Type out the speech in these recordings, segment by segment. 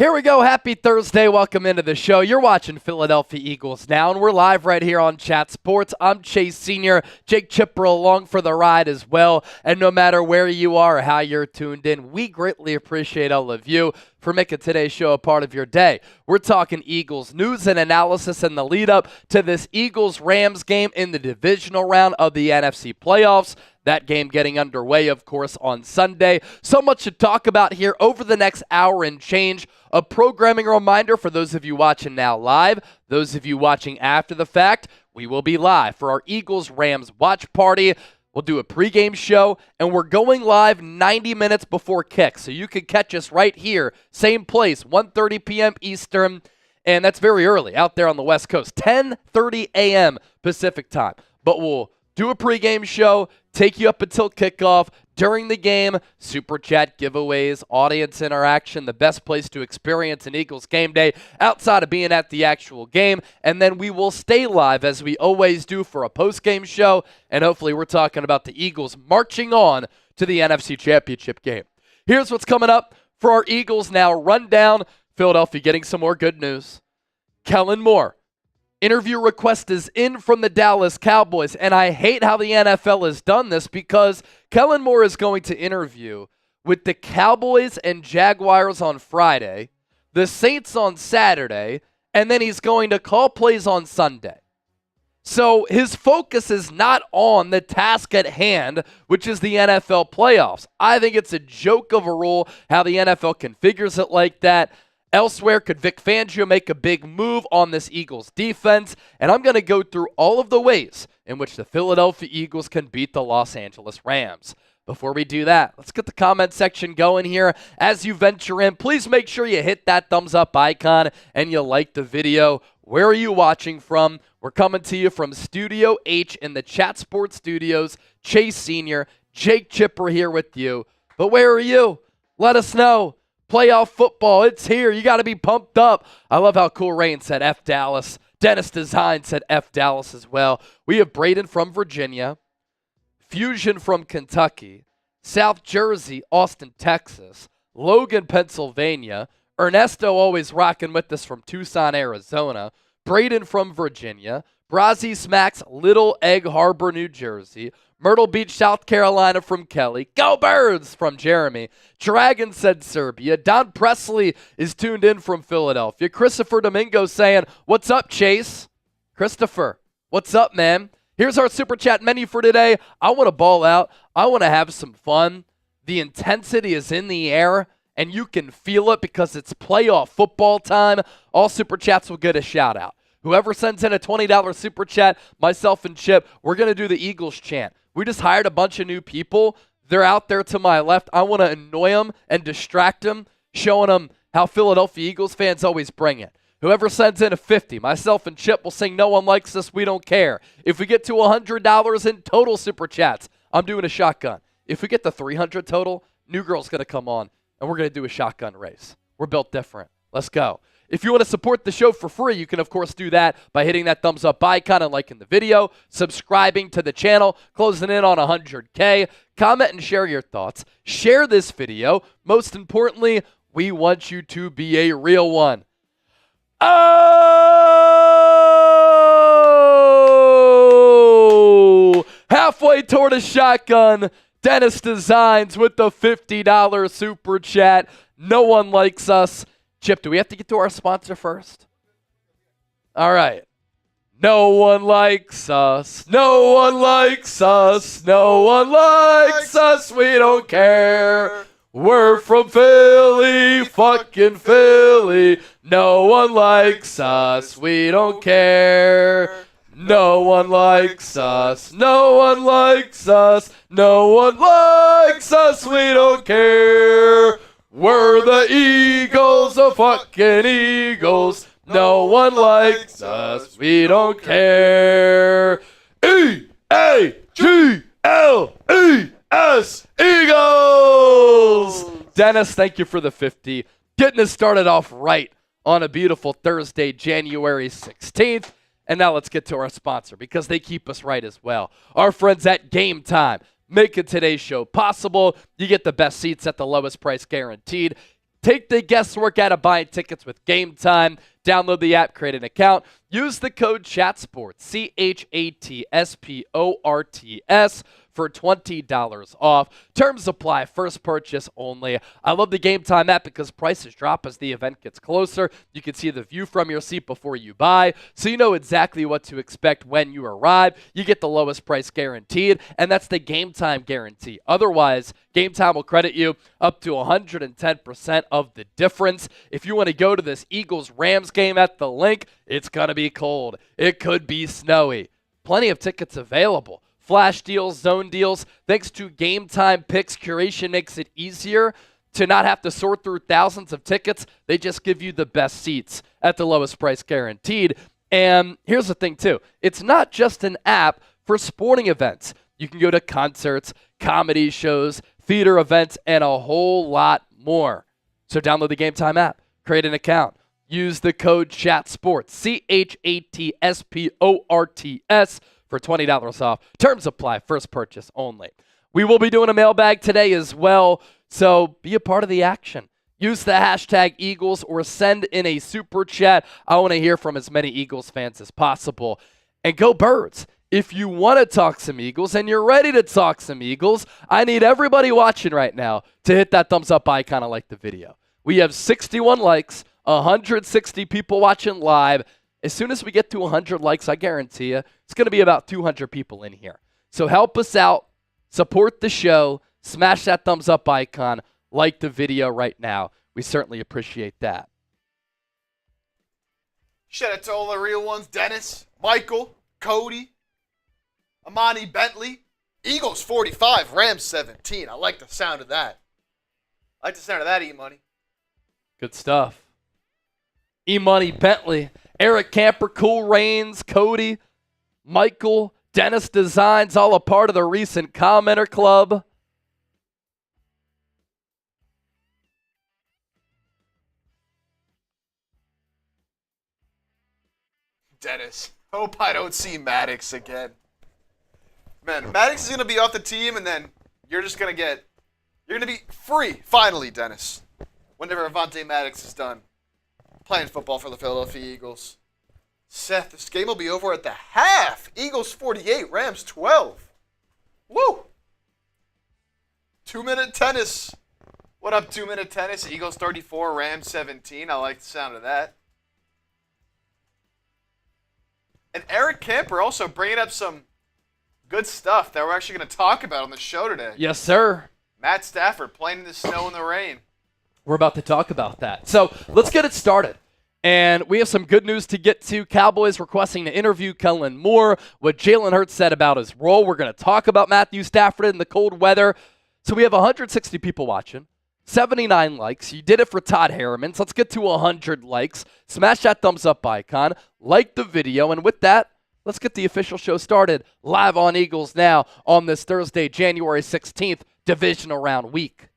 Here we go. Happy Thursday. Welcome into the show. You're watching Philadelphia Eagles Now, and we're live right here on Chat Sports. I'm Chase Sr., Jake Chipper along for the ride as well. And no matter where you are or how you're tuned in, we greatly appreciate all of you for making today's show a part of your day. We're talking Eagles news and analysis in the lead up to this Eagles-Rams game in the divisional round of the NFC playoffs. That game getting underway, of course, on Sunday. So much to talk about here over the next hour and change. A programming reminder for those of you watching now live, those of you watching after the fact, we will be live for our Eagles-Rams watch party. We'll do a pregame show, and we're going live 90 minutes before kick. So you can catch us right here, same place, 1:30 p.m. Eastern, and that's very early out there on the West Coast, 10:30 a.m. Pacific time. But we'll do a pregame show, take you up until kickoff. During the game, Super Chat giveaways, audience interaction, the best place to experience an Eagles game day outside of being at the actual game. And then we will stay live, as we always do, for a post-game show. And hopefully we're talking about the Eagles marching on to the NFC Championship game. Here's what's coming up for our Eagles Now rundown. Philadelphia getting some more good news. Kellen Moore. Interview request is in from the Dallas Cowboys, and I hate how the NFL has done this because Kellen Moore is going to interview with the Cowboys and Jaguars on Friday, the Saints on Saturday, and then he's going to call plays on Sunday. So his focus is not on the task at hand, which is the NFL playoffs. I think it's a joke of a rule how the NFL configures it like that. Elsewhere, could Vic Fangio make a big move on this Eagles defense? And I'm going to go through all of the ways in which the Philadelphia Eagles can beat the Los Angeles Rams. Before we do that, let's get the comment section going here. As you venture in, please make sure you hit that thumbs up icon and you like the video. Where are you watching from? We're coming to you from Studio H in the Chat Sports Studios. Chase Sr., Jake Chipper here with you. But where are you? Let us know. Playoff football, it's here. You got to be pumped up. I love how Cool Rain said F Dallas. Dennis Design said F Dallas as well. We have Braden from Virginia, Fusion from Kentucky, South Jersey, Austin, Texas, Logan, Pennsylvania, Ernesto always rocking with us from Tucson, Arizona, Braden from Virginia, Brazzy Smacks, Little Egg Harbor, New Jersey, Myrtle Beach, South Carolina from Kelly. Go Birds from Jeremy. Dragon said Serbia. Don Presley is tuned in from Philadelphia. Christopher Domingo saying, what's up, Chase? Christopher, what's up, man? Here's our Super Chat menu for today. I want to ball out. I want to have some fun. The intensity is in the air, and you can feel it because it's playoff football time. All Super Chats will get a shout out. Whoever sends in a $20 Super Chat, myself and Chip, we're going to do the Eagles chant. We just hired a bunch of new people. They're out there to my left. I want to annoy them and distract them, showing them how Philadelphia Eagles fans always bring it. Whoever sends in a 50, myself and Chip will sing No One Likes Us, We Don't Care. If we get to $100 in total Super Chats, I'm doing a shotgun. If we get to 300 total, New Girl's going to come on, and we're going to do a shotgun race. We're built different. Let's go. If you want to support the show for free, you can, of course, do that by hitting that thumbs up icon and liking the video, subscribing to the channel, closing in on 100K. Comment and share your thoughts. Share this video. Most importantly, we want you to be a real one. Oh! Halfway toward a shotgun, Dennis Designs with the $50 Super Chat. No One Likes Us. Chip, do we have to get to our sponsor first? All right. No one likes us. No one likes us. No one likes us. We don't care. We're from Philly, fucking Philly. No one likes us. We don't care. No one likes us. No one likes us. No one likes us. We don't care. We're the Eagles, the fucking Eagles. No one likes us. We don't care. E-A-G-L-E-S, Eagles. Dennis, thank you for the 50. Getting us started off right on a beautiful Thursday, January 16th. And now let's get to our sponsor because they keep us right as well. Our friends at Game Time. Making today's show possible. You get the best seats at the lowest price guaranteed. Take the guesswork out of buying tickets with Game Time. Download the app, create an account. Use the code CHATSPORTS, CHATSPORTS, for $20 off. Terms apply. First purchase only. I love the Game Time app because prices drop as the event gets closer. You can see the view from your seat before you buy, so you know exactly what to expect when you arrive. You get the lowest price guaranteed, and that's the Game Time guarantee. Otherwise, Game Time will credit you up to 110% of the difference. If you want to go to this Eagles-Rams game at the link, it's going to be cold. It could be snowy. Plenty of tickets available. Flash deals, zone deals. Thanks to Game Time Picks, curation makes it easier to not have to sort through thousands of tickets. They just give you the best seats at the lowest price guaranteed. And here's the thing, too. It's not just an app for sporting events. You can go to concerts, comedy shows, theater events, and a whole lot more. So download the Game Time app, create an account, use the code CHATSPORTS, CHATSPORTS, for $20 off. Terms apply. First purchase only. We will be doing a mailbag today as well, so be a part of the action. Use the hashtag Eagles or send in a super chat. I want to hear from as many Eagles fans as possible. And go Birds. If you want to talk some Eagles and you're ready to talk some Eagles, I need everybody watching right now to hit that thumbs up icon and like the video. We have 61 likes, 160 people watching live. As soon as we get to 100 likes, I guarantee you, it's going to be about 200 people in here. So help us out, support the show, smash that thumbs up icon, like the video right now. We certainly appreciate that. Shout out to all the real ones. Dennis, Michael, Cody, Amani Bentley. Eagles 45, Rams 17. I like the sound of that. I like the sound of that, E-Money. Good stuff. E-Money Bentley. Eric Camper, Cool Rains, Cody, Michael, Dennis Designs, all a part of the recent commenter club. Dennis, hope I don't see Maddox again. Man, Maddox is going to be off the team, and then you're going to be free, finally, Dennis, whenever Avante Maddox is done playing football for the Philadelphia Eagles. Seth, this game will be over at the half. Eagles 48, Rams 12. Woo! 2-minute tennis. What up, 2-minute tennis? Eagles 34, Rams 17. I like the sound of that. And Eric Camper also bringing up some good stuff that we're actually going to talk about on the show today. Yes, sir. Matt Stafford playing in the snow and the rain. We're about to talk about that. So let's get it started. And we have some good news to get to. Cowboys requesting to interview Kellen Moore. What Jalen Hurts said about his role. We're going to talk about Matthew Stafford in the cold weather. So we have 160 people watching. 79 likes. You did it for Todd Harriman. So let's get to 100 likes. Smash that thumbs up icon. Like the video. And with that, let's get the official show started. Live on Eagles Now on this Thursday, January 16th, divisional round week.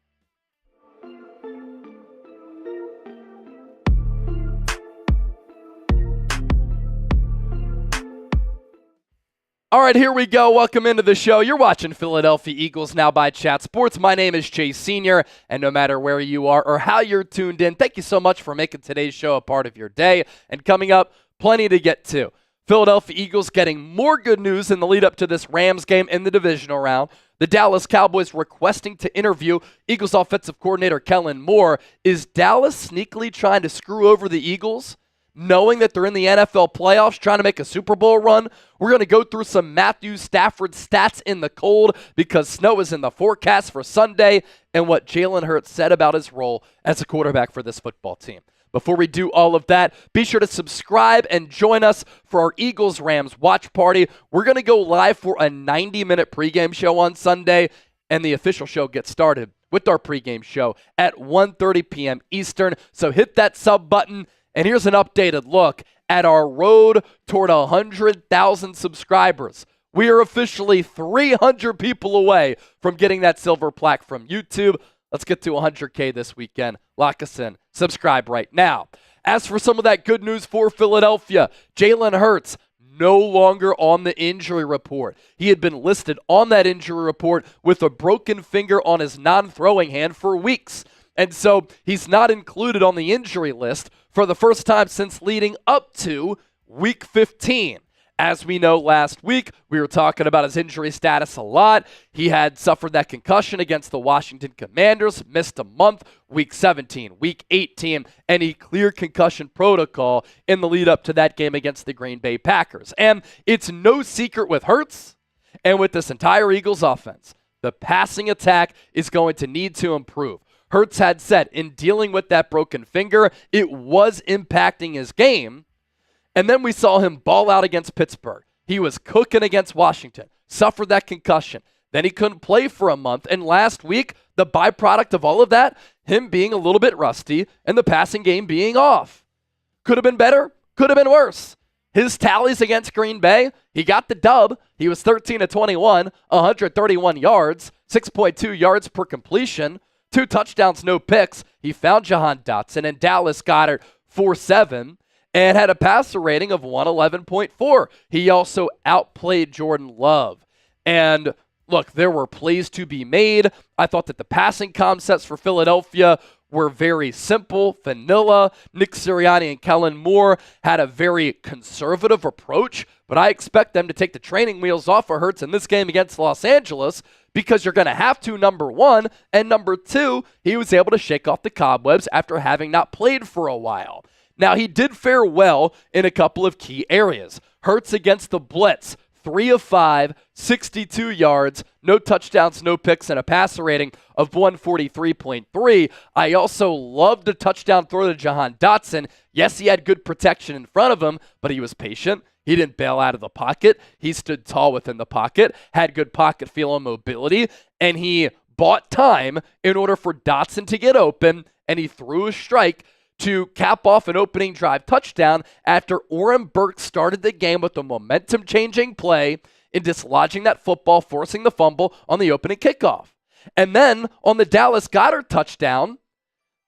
All right, here we go. Welcome into the show. You're watching Philadelphia Eagles Now by Chat Sports. My name is Chase Senior, and no matter where you are or how you're tuned in, thank you so much for making today's show a part of your day. And coming up, plenty to get to. Philadelphia Eagles getting more good news in the lead up to this Rams game in the divisional round. The Dallas Cowboys requesting to interview Eagles offensive coordinator Kellen Moore. Is Dallas sneakily trying to screw over the Eagles, knowing that they're in the NFL playoffs, trying to make a Super Bowl run? We're going to go through some Matthew Stafford stats in the cold because snow is in the forecast for Sunday, and what Jalen Hurts said about his role as a quarterback for this football team. Before we do all of that, be sure to subscribe and join us for our Eagles-Rams watch party. We're going to go live for a 90-minute pregame show on Sunday, and the official show gets started with our pregame show at 1:30 p.m. Eastern. So hit that sub button. And here's an updated look at our road toward 100,000 subscribers. We are officially 300 people away from getting that silver plaque from YouTube. Let's get to 100K this weekend. Lock us in. Subscribe right now. As for some of that good news for Philadelphia, Jalen Hurts no longer on the injury report. He had been listed on that injury report with a broken finger on his non-throwing hand for weeks. And so he's not included on the injury list for the first time since leading up to Week 15. As we know, last week, we were talking about his injury status a lot. He had suffered that concussion against the Washington Commanders, missed a month, Week 17, Week 18, and he cleared concussion protocol in the lead up to that game against the Green Bay Packers. And it's no secret with Hurts and with this entire Eagles offense, the passing attack is going to need to improve. Hurts had said in dealing with that broken finger, it was impacting his game. And then we saw him ball out against Pittsburgh. He was cooking against Washington, suffered that concussion. Then he couldn't play for a month. And last week, the byproduct of all of that, him being a little bit rusty and the passing game being off. Could have been better, could have been worse. His tallies against Green Bay, he got the dub. He was 13 of 21, 131 yards, 6.2 yards per completion, 2 touchdowns, no picks. He found Jahan Dotson, and Dallas Goedert 4-7. And had a passer rating of 111.4. He also outplayed Jordan Love. And look, there were plays to be made. I thought that the passing concepts for Philadelphia were very simple, vanilla. Nick Sirianni and Kellen Moore had a very conservative approach, but I expect them to take the training wheels off of Hurts in this game against Los Angeles because you're going to have to, number one, and number two, he was able to shake off the cobwebs after having not played for a while. Now, he did fare well in a couple of key areas. Hurts against the blitz, 3 of 5, 62 yards, no touchdowns, no picks, and a passer rating of 143.3. I also loved the touchdown throw to Jahan Dotson. Yes, he had good protection in front of him, but he was patient. He didn't bail out of the pocket. He stood tall within the pocket, had good pocket feel and mobility, and he bought time in order for Dotson to get open, and he threw a strike to cap off an opening drive touchdown after Oren Burks started the game with a momentum-changing play in dislodging that football, forcing the fumble on the opening kickoff. And then on the Dallas Goedert touchdown,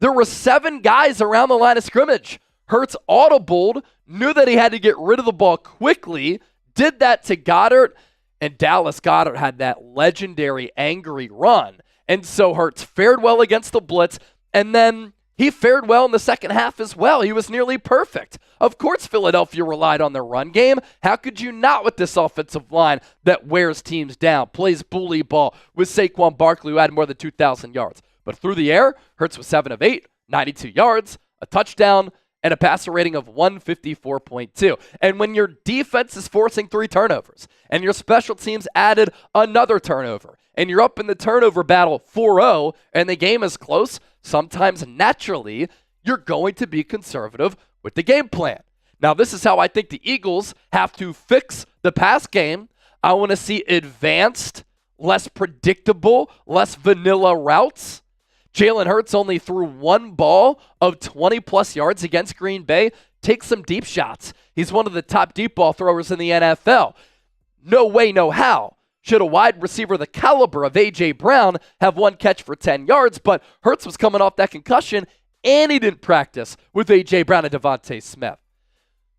there were 7 guys around the line of scrimmage. Hurts audibled, knew that he had to get rid of the ball quickly, did that to Goedert, and Dallas Goedert had that legendary angry run. And so Hurts fared well against the blitz, and then he fared well in the second half as well. He was nearly perfect. Of course, Philadelphia relied on their run game. How could you not with this offensive line that wears teams down, plays bully ball with Saquon Barkley, who had more than 2,000 yards? But through the air, Hurts was 7 of 8, 92 yards, a touchdown, and a passer rating of 154.2. And when your defense is forcing 3 turnovers, and your special teams added another turnover, and you're up in the turnover battle 4-0, and the game is close, sometimes naturally, you're going to be conservative with the game plan. Now, this is how I think the Eagles have to fix the pass game. I want to see advanced, less predictable, less vanilla routes. Jalen Hurts only threw 1 ball of 20-plus yards against Green Bay. Take some deep shots. He's one of the top deep ball throwers in the NFL. No way, no how should a wide receiver the caliber of A.J. Brown have 1 catch for 10 yards, but Hurts was coming off that concussion, and he didn't practice with A.J. Brown and Devontae Smith.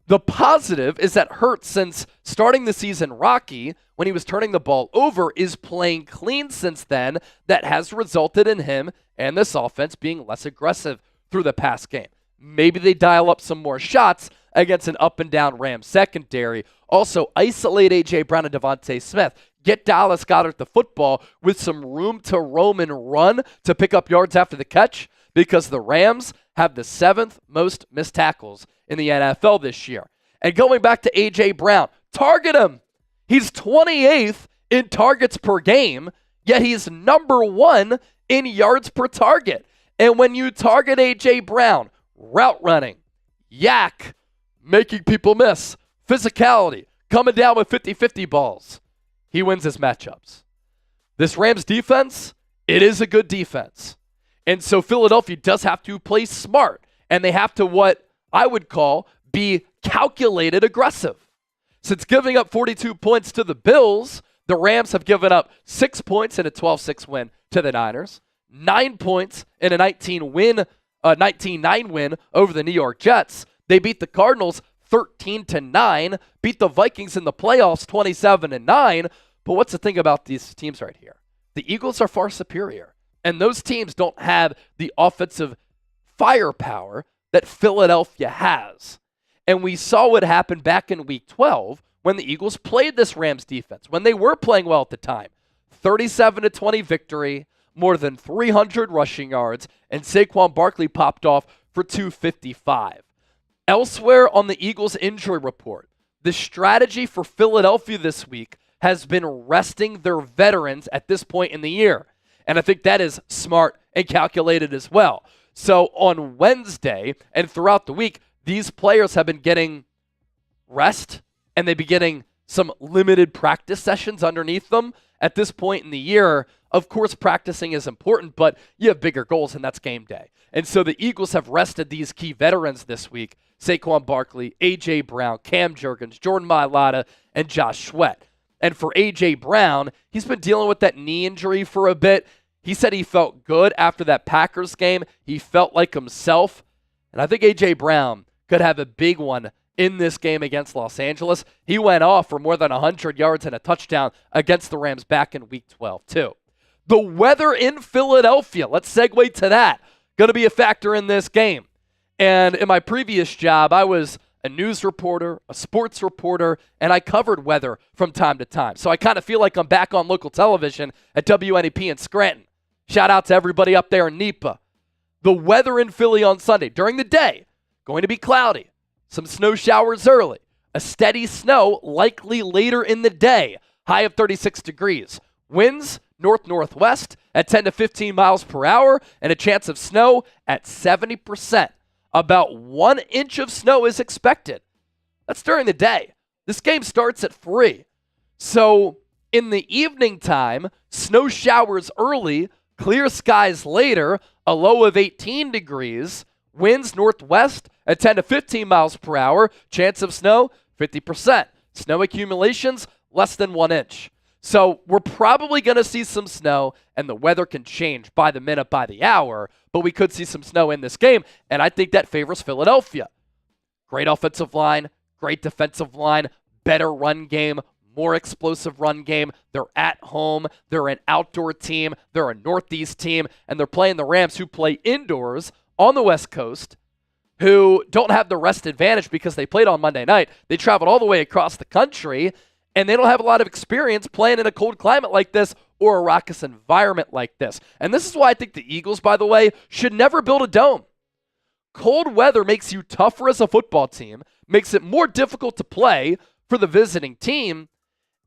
The positive is that Hurts, since starting the season rocky, when he was turning the ball over, is playing clean since then. That has resulted in him and this offense being less aggressive through the pass game. Maybe they dial up some more shots against an up-and-down Rams secondary. Also, isolate A.J. Brown and Devontae Smith. Get Dallas Goedert the football with some room to roam and run to pick up yards after the catch, because the Rams have the 7th most missed tackles in the NFL this year. And going back to A.J. Brown, target him. He's 28th in targets per game, yet he's number 1 in yards per target. And when you target A.J. Brown, route running, yak, making people miss, physicality, coming down with 50-50 balls, he wins his matchups. This Rams defense, it is a good defense. And so Philadelphia does have to play smart, and they have to, what I would call, be calculated aggressive. Since giving up 42 points to the Bills, the Rams have given up 6 points in a 12-6 win to the Niners, 9 points in a 19-9 win over the New York Jets. They beat the Cardinals 13-9, beat the Vikings in the playoffs 27-9. But what's the thing about these teams right here? The Eagles are far superior. And those teams don't have the offensive firepower that Philadelphia has. And we saw what happened back in Week 12 when the Eagles played this Rams defense, when they were playing well at the time. 37-20 victory, more than 300 rushing yards, and Saquon Barkley popped off for 255. Elsewhere on the Eagles injury report, the strategy for Philadelphia this week has been resting their veterans at this point in the year. And I think that is smart and calculated as well. So on Wednesday and throughout the week, these players have been getting rest and they've been getting some limited practice sessions underneath them. At this point in the year, of course, practicing is important, but you have bigger goals, and that's game day. And so the Eagles have rested these key veterans this week: Saquon Barkley, A.J. Brown, Cam Jurgens, Jordan Mailata, and Josh Sweat. And for A.J. Brown, he's been dealing with that knee injury for a bit. He said he felt good after that Packers game. He felt like himself. And I think A.J. Brown could have a big one in this game against Los Angeles. He went off for more than 100 yards and a touchdown against the Rams back in Week 12, too. The weather in Philadelphia, let's segue to that, going to be a factor in this game. And in my previous job, I was a news reporter, a sports reporter, and I covered weather from time to time. So I kind of feel like I'm back on local television at WNEP in Scranton. Shout out to everybody up there in NEPA. The weather in Philly on Sunday, during the day, going to be cloudy. Some snow showers early. A steady snow likely later in the day. High of 36 degrees. Winds north-northwest at 10 to 15 miles per hour, and a chance of snow at 70%. About 1 inch of snow is expected. That's during the day. This game starts at 3. So in the evening time, snow showers early, clear skies later, a low of 18 degrees, winds northwest at 10 to 15 miles per hour, chance of snow 50%. Snow accumulations less than 1 inch. So we're probably going to see some snow, and the weather can change by the minute, by the hour, but we could see some snow in this game, and I think that favors Philadelphia. Great offensive line, great defensive line, better run game, more explosive run game. They're at home. They're an outdoor team. They're a Northeast team, and they're playing the Rams, who play indoors on the West Coast, who don't have the rest advantage because they played on Monday night. They traveled all the way across the country, and they don't have a lot of experience playing in a cold climate like this or a raucous environment like this. And this is why I think the Eagles, by the way, should never build a dome. Cold weather makes you tougher as a football team, makes it more difficult to play for the visiting team,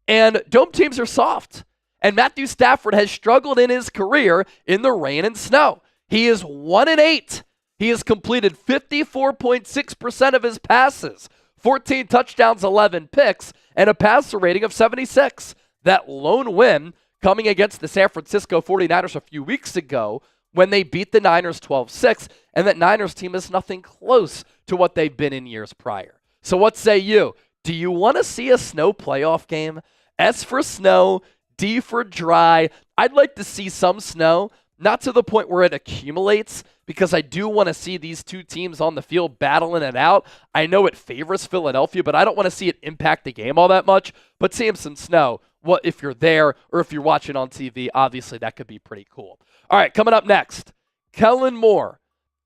and dome teams are soft. And Matthew Stafford has struggled in his career in the rain and snow. He is 1-8. He has completed 54.6% of his passes, 14 touchdowns, 11 picks, and a passer rating of 76. That lone win coming against the San Francisco 49ers a few weeks ago when they beat the Niners 12-6, and that Niners team is nothing close to what they've been in years prior. So what say you? Do you want to see a snow playoff game? S for snow, D for dry. I'd like to see some snow, not to the point where it accumulates, because I do want to see these two teams on the field battling it out. I know it favors Philadelphia, but I don't want to see it impact the game all that much. But seeing some snow, what if you're there or if you're watching on TV, obviously that could be pretty cool. All right, coming up next, Kellen Moore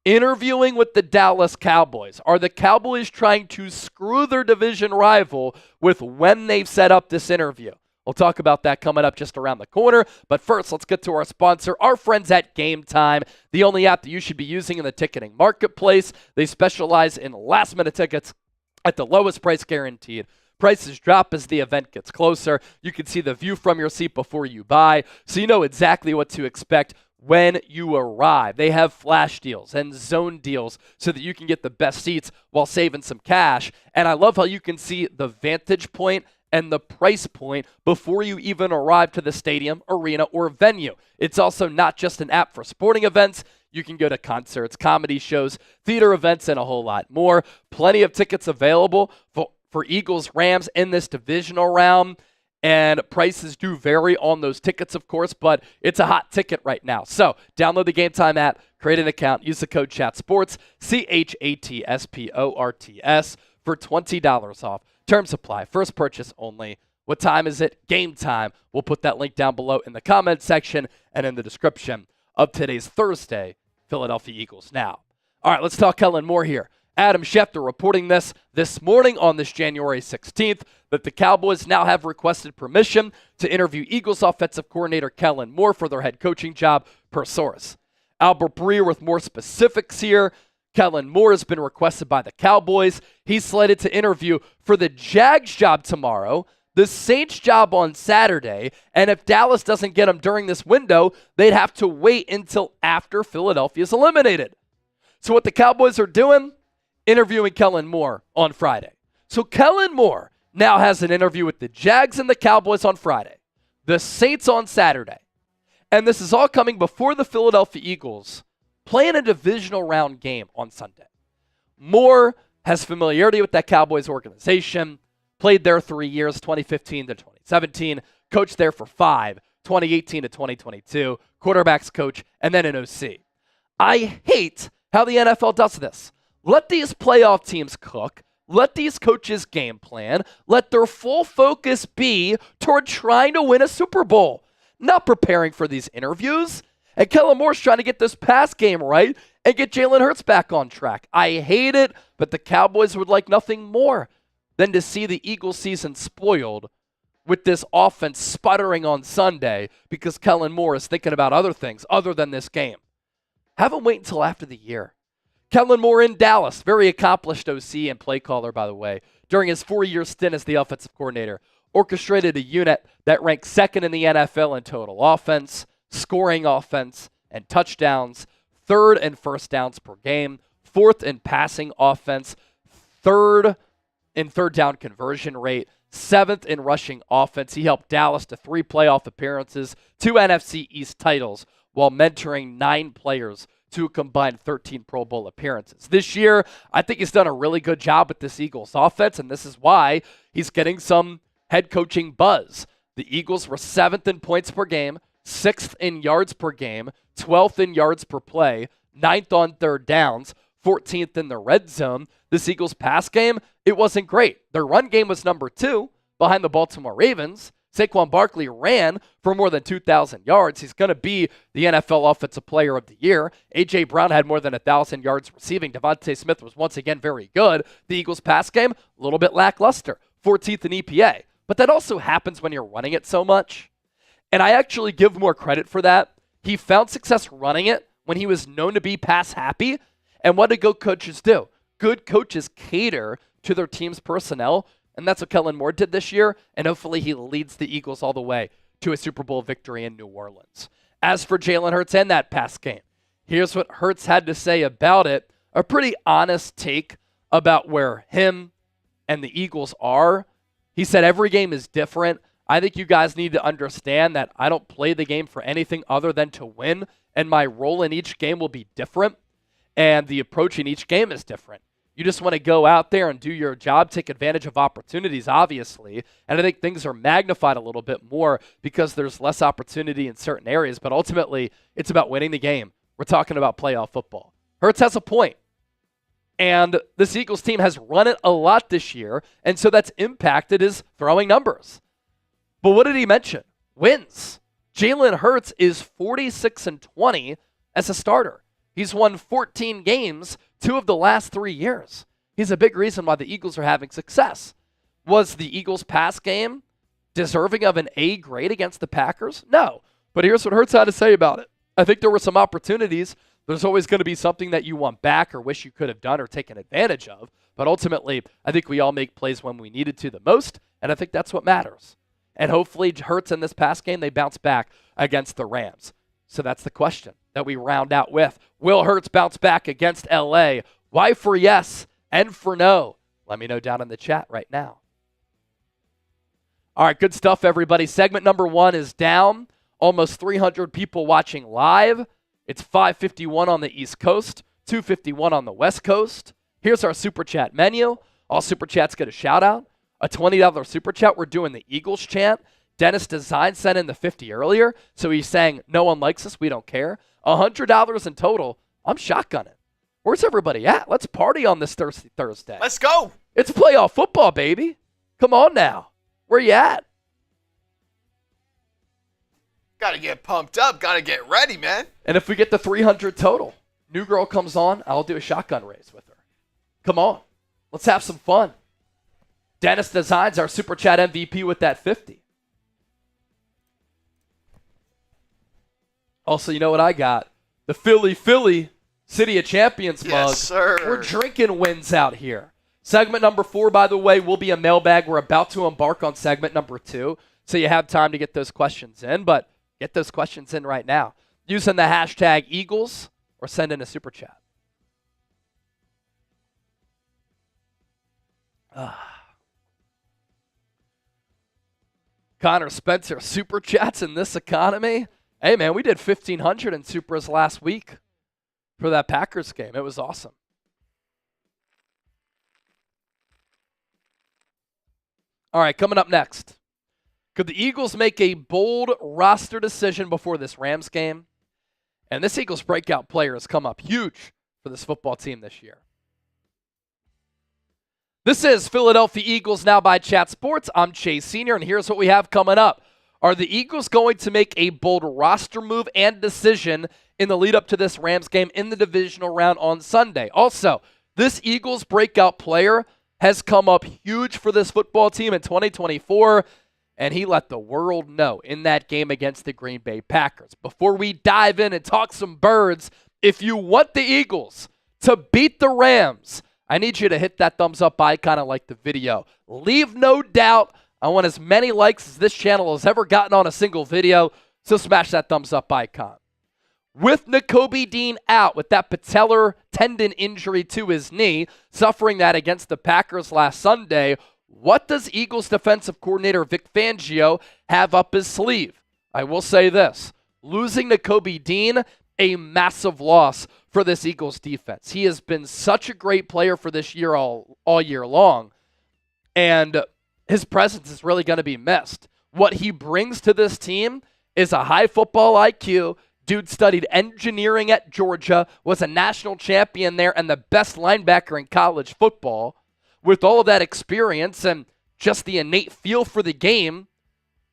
interviewing with the Dallas Cowboys. Are the Cowboys trying to screw their division rival with when they've set up this interview? We'll talk about that coming up just around the corner. But first, let's get to our sponsor, our friends at Game Time, the only app that you should be using in the ticketing marketplace. They specialize in last-minute tickets at the lowest price guaranteed. Prices drop as the event gets closer. You can see the view from your seat before you buy, so you know exactly what to expect when you arrive. They have flash deals and zone deals so that you can get the best seats while saving some cash. And I love how you can see the vantage point and the price point before you even arrive to the stadium, arena, or venue. It's also not just an app for sporting events. You can go to concerts, comedy shows, theater events, and a whole lot more. Plenty of tickets available for Eagles, Rams in this divisional round. And prices do vary on those tickets, of course, but it's a hot ticket right now. So download the Game Time app, create an account, use the code CHATSPORTS, CHATSPORTS, for $20 off. Terms apply. First purchase only. What time is it? Game time. We'll put that link down below in the comment section and in the description of today's Thursday Philadelphia Eagles Now. All right, let's talk Kellen Moore here. Adam Schefter reporting this morning on this January 16th that the Cowboys now have requested permission to interview Eagles offensive coordinator Kellen Moore for their head coaching job per source. Albert Breer with more specifics here. Kellen Moore has been requested by the Cowboys. He's slated to interview for the Jags job tomorrow, the Saints job on Saturday, and if Dallas doesn't get him during this window, they'd have to wait until after Philadelphia is eliminated. So what the Cowboys are doing, interviewing Kellen Moore on Friday. So Kellen Moore now has an interview with the Jags and the Cowboys on Friday, the Saints on Saturday. And this is all coming before the Philadelphia Eagles play in a divisional round game on Sunday. Moore has familiarity with that Cowboys organization, played there 3 years, 2015 to 2017, coached there for 5, 2018 to 2022, quarterbacks coach, and then an OC. I hate how the NFL does this. Let these playoff teams cook. Let these coaches game plan. Let their full focus be toward trying to win a Super Bowl, not preparing for these interviews. And Kellen Moore's trying to get this pass game right and get Jalen Hurts back on track. I hate it, but the Cowboys would like nothing more than to see the Eagles season spoiled with this offense sputtering on Sunday because Kellen Moore is thinking about other things other than this game. Have him wait until after the year. Kellen Moore in Dallas, very accomplished OC and play caller, by the way, during his 4-year stint as the offensive coordinator, orchestrated a unit that ranked second in the NFL in total offense, scoring offense, and touchdowns, third in first downs per game, fourth in passing offense, third in third down conversion rate, seventh in rushing offense. He helped Dallas to 3 playoff appearances, 2 NFC East titles, while mentoring 9 players to a combined 13 Pro Bowl appearances. This year, I think he's done a really good job with this Eagles offense, and this is why he's getting some head coaching buzz. The Eagles were 7th in points per game, 6th in yards per game, 12th in yards per play, 9th on third downs, 14th in the red zone. This Eagles pass game, it wasn't great. Their run game was number 2 behind the Baltimore Ravens. Saquon Barkley ran for more than 2,000 yards. He's going to be the NFL Offensive Player of the Year. A.J. Brown had more than 1,000 yards receiving. Devontae Smith was once again very good. The Eagles pass game, a little bit lackluster, 14th in EPA. But that also happens when you're running it so much. And I actually give more credit for that. He found success running it when he was known to be pass happy. And what do good coaches do? Good coaches cater to their team's personnel. And that's what Kellen Moore did this year, and hopefully he leads the Eagles all the way to a Super Bowl victory in New Orleans. As for Jalen Hurts and that pass game, here's what Hurts had to say about it. A pretty honest take about where him and the Eagles are. He said every game is different. I think you guys need to understand that I don't play the game for anything other than to win, and my role in each game will be different, and the approach in each game is different. You just want to go out there and do your job, take advantage of opportunities, obviously. And I think things are magnified a little bit more because there's less opportunity in certain areas. But ultimately, it's about winning the game. We're talking about playoff football. Hurts has a point. And this Eagles team has run it a lot this year. And so that's impacted his throwing numbers. But what did he mention? Wins. Jalen Hurts is 46-20 as a starter. He's won 14 games 2 of the last 3 years. He's a big reason why the Eagles are having success. Was the Eagles' pass game deserving of an A grade against the Packers? No. But here's what Hurts had to say about it. I think there were some opportunities. There's always going to be something that you want back or wish you could have done or taken advantage of. But ultimately, I think we all make plays when we needed to the most, and I think that's what matters. And hopefully Hurts in this pass game, they bounce back against the Rams. So that's the question that we round out with. Will Hurts bounce back against LA? Why for yes and for no? Let me know down in the chat right now. All right, good stuff, everybody. Segment number 1 is down. Almost 300 people watching live. It's 5:51 on the East Coast, 2:51 on the West Coast. Here's our Super Chat menu. All Super Chats get a shout-out. A $20 Super Chat. We're doing the Eagles chant. Dennis Design sent in the 50 earlier, so he's saying, no one likes us, we don't care. $100 in total. I'm shotgunning. Where's everybody at? Let's party on this Thursday. Let's go. It's playoff football, baby. Come on now. Where you at? Gotta get pumped up. Gotta get ready, man. And if we get the 300 total, new girl comes on, I'll do a shotgun race with her. Come on. Let's have some fun. Dennis Designs our Super Chat MVP with that 50. Also, you know what I got? The Philly City of Champions mug. Yes, sir. We're drinking wins out here. Segment number 4, by the way, will be a mailbag. We're about to embark on segment number 2, so you have time to get those questions in, but get those questions in right now using the hashtag Eagles or send in a Super Chat. Connor Spencer, Super Chats in this economy? Hey, man, we did 1,500 in Supras last week for that Packers game. It was awesome. All right, coming up next. Could the Eagles make a bold roster decision before this Rams game? And this Eagles breakout player has come up huge for this football team this year. This is Philadelphia Eagles Now by Chat Sports. I'm Chase Sr., and here's what we have coming up. Are the Eagles going to make a bold roster move and decision in the lead up to this Rams game in the divisional round on Sunday? Also, this Eagles breakout player has come up huge for this football team in 2024, and he let the world know in that game against the Green Bay Packers. Before we dive in and talk some birds, if you want the Eagles to beat the Rams, I need you to hit that thumbs up icon and like the video. Leave no doubt. I want as many likes as this channel has ever gotten on a single video, so smash that thumbs up icon. With Nakobe Dean out with that patellar tendon injury to his knee, suffering that against the Packers last Sunday, what does Eagles defensive coordinator Vic Fangio have up his sleeve? I will say this, losing Nakobe Dean, a massive loss for this Eagles defense. He has been such a great player for this year all year long, and his presence is really going to be missed. What he brings to this team is a high football IQ. Dude studied engineering at Georgia, was a national champion there, and the best linebacker in college football. With all of that experience and just the innate feel for the game,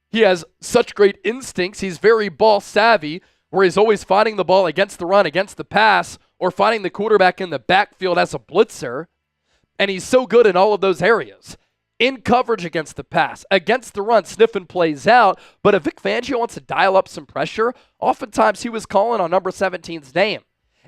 he has such great instincts. He's very ball savvy, where he's always finding the ball against the run, against the pass, or finding the quarterback in the backfield as a blitzer. And he's so good in all of those areas. In coverage against the pass, against the run, sniffing plays out. But if Vic Fangio wants to dial up some pressure, oftentimes he was calling on number 17's name.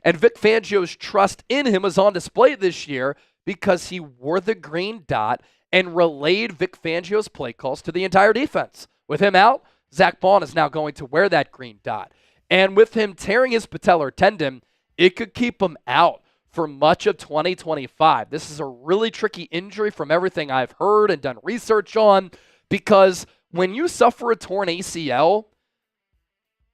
And Vic Fangio's trust in him was on display this year because he wore the green dot and relayed Vic Fangio's play calls to the entire defense. With him out, Zach Bond is now going to wear that green dot. And with him tearing his patellar tendon, it could keep him out for much of 2025. This is a really tricky injury from everything I've heard and done research on, because when you suffer a torn ACL,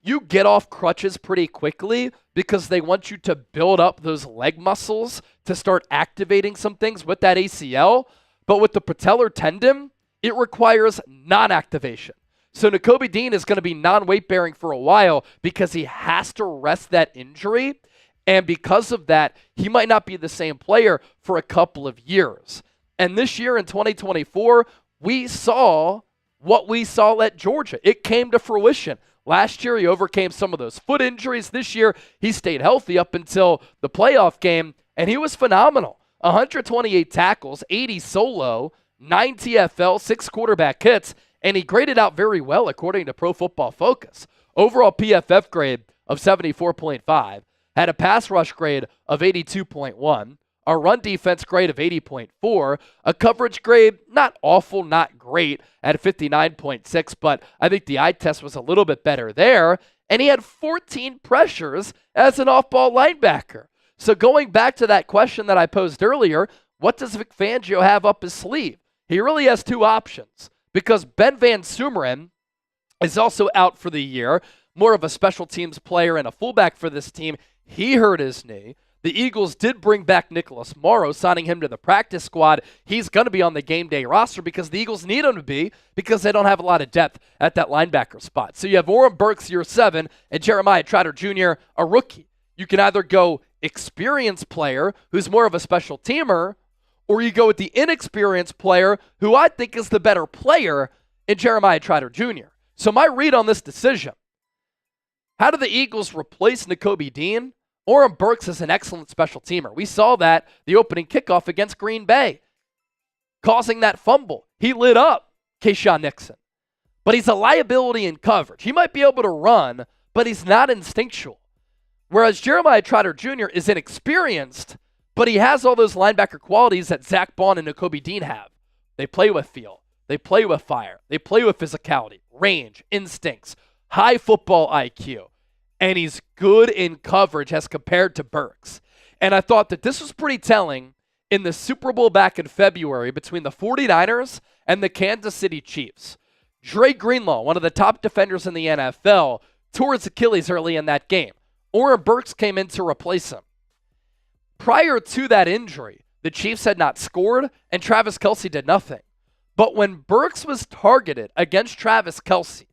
you get off crutches pretty quickly because they want you to build up those leg muscles to start activating some things with that ACL. But with the patellar tendon, it requires non-activation. So Nakobe Dean is going to be non-weight bearing for a while because he has to rest that injury. And because of that, he might not be the same player for a couple of years. And this year in 2024, we saw what we saw at Georgia. It came to fruition. Last year, he overcame some of those foot injuries. This year, he stayed healthy up until the playoff game, and he was phenomenal. 128 tackles, 80 solo, 9 TFL, 6 quarterback hits, and he graded out very well according to Pro Football Focus. Overall PFF grade of 74.5. Had a pass rush grade of 82.1, a run defense grade of 80.4, a coverage grade, not awful, not great, at 59.6, but I think the eye test was a little bit better there, and he had 14 pressures as an off-ball linebacker. So going back to that question that I posed earlier, what does Vic Fangio have up his sleeve? He really has two options, because Ben Van Sumeren is also out for the year, more of a special teams player and a fullback for this team. He hurt his knee. The Eagles did bring back Nicholas Morrow, signing him to the practice squad. He's going to be on the game day roster because the Eagles need him to be, because they don't have a lot of depth at that linebacker spot. So you have Oren Burks, year 7, and Jeremiah Trotter Jr., a rookie. You can either go experienced player, who's more of a special teamer, or you go with the inexperienced player, who I think is the better player, in Jeremiah Trotter Jr. So my read on this decision, How do the Eagles replace Nakobe Dean? Oren Burks is an excellent special teamer. We saw that the opening kickoff against Green Bay, causing that fumble. He lit up Keyshawn Nixon. But he's a liability in coverage. He might be able to run, but he's not instinctual. Whereas Jeremiah Trotter Jr. is inexperienced, but he has all those linebacker qualities that Zach Bond and Nakobe Dean have. They play with feel. They play with fire. They play with physicality, range, instincts, high football IQ. And he's good in coverage as compared to Burks. And I thought that this was pretty telling in the Super Bowl back in February between the 49ers and the Kansas City Chiefs. Dre Greenlaw, one of the top defenders in the NFL, tore his Achilles early in that game. Oren Burks came in to replace him. Prior to that injury, the Chiefs had not scored, and Travis Kelce did nothing. But when Burks was targeted against Travis Kelce,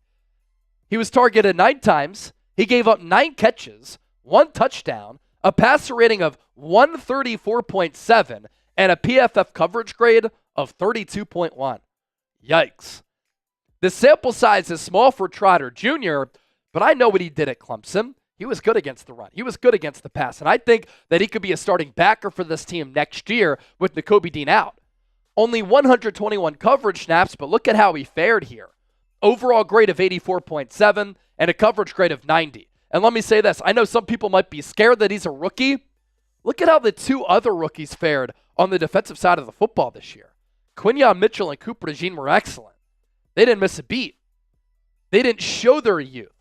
he was targeted 9 times. He gave up 9 catches, 1 touchdown, a passer rating of 134.7, and a PFF coverage grade of 32.1. Yikes. The sample size is small for Trotter Jr., but I know what he did at Clemson. He was good against the run. He was good against the pass. And I think that he could be a starting backer for this team next year with Nakobe Dean out. Only 121 coverage snaps, but look at how he fared here. Overall grade of 84.7 and a coverage grade of 90. And let me say this. I know some people might be scared that he's a rookie. Look at how the 2 other rookies fared on the defensive side of the football this year. Quinyon Mitchell and Cooper DeJean were excellent. They didn't miss a beat. They didn't show their youth.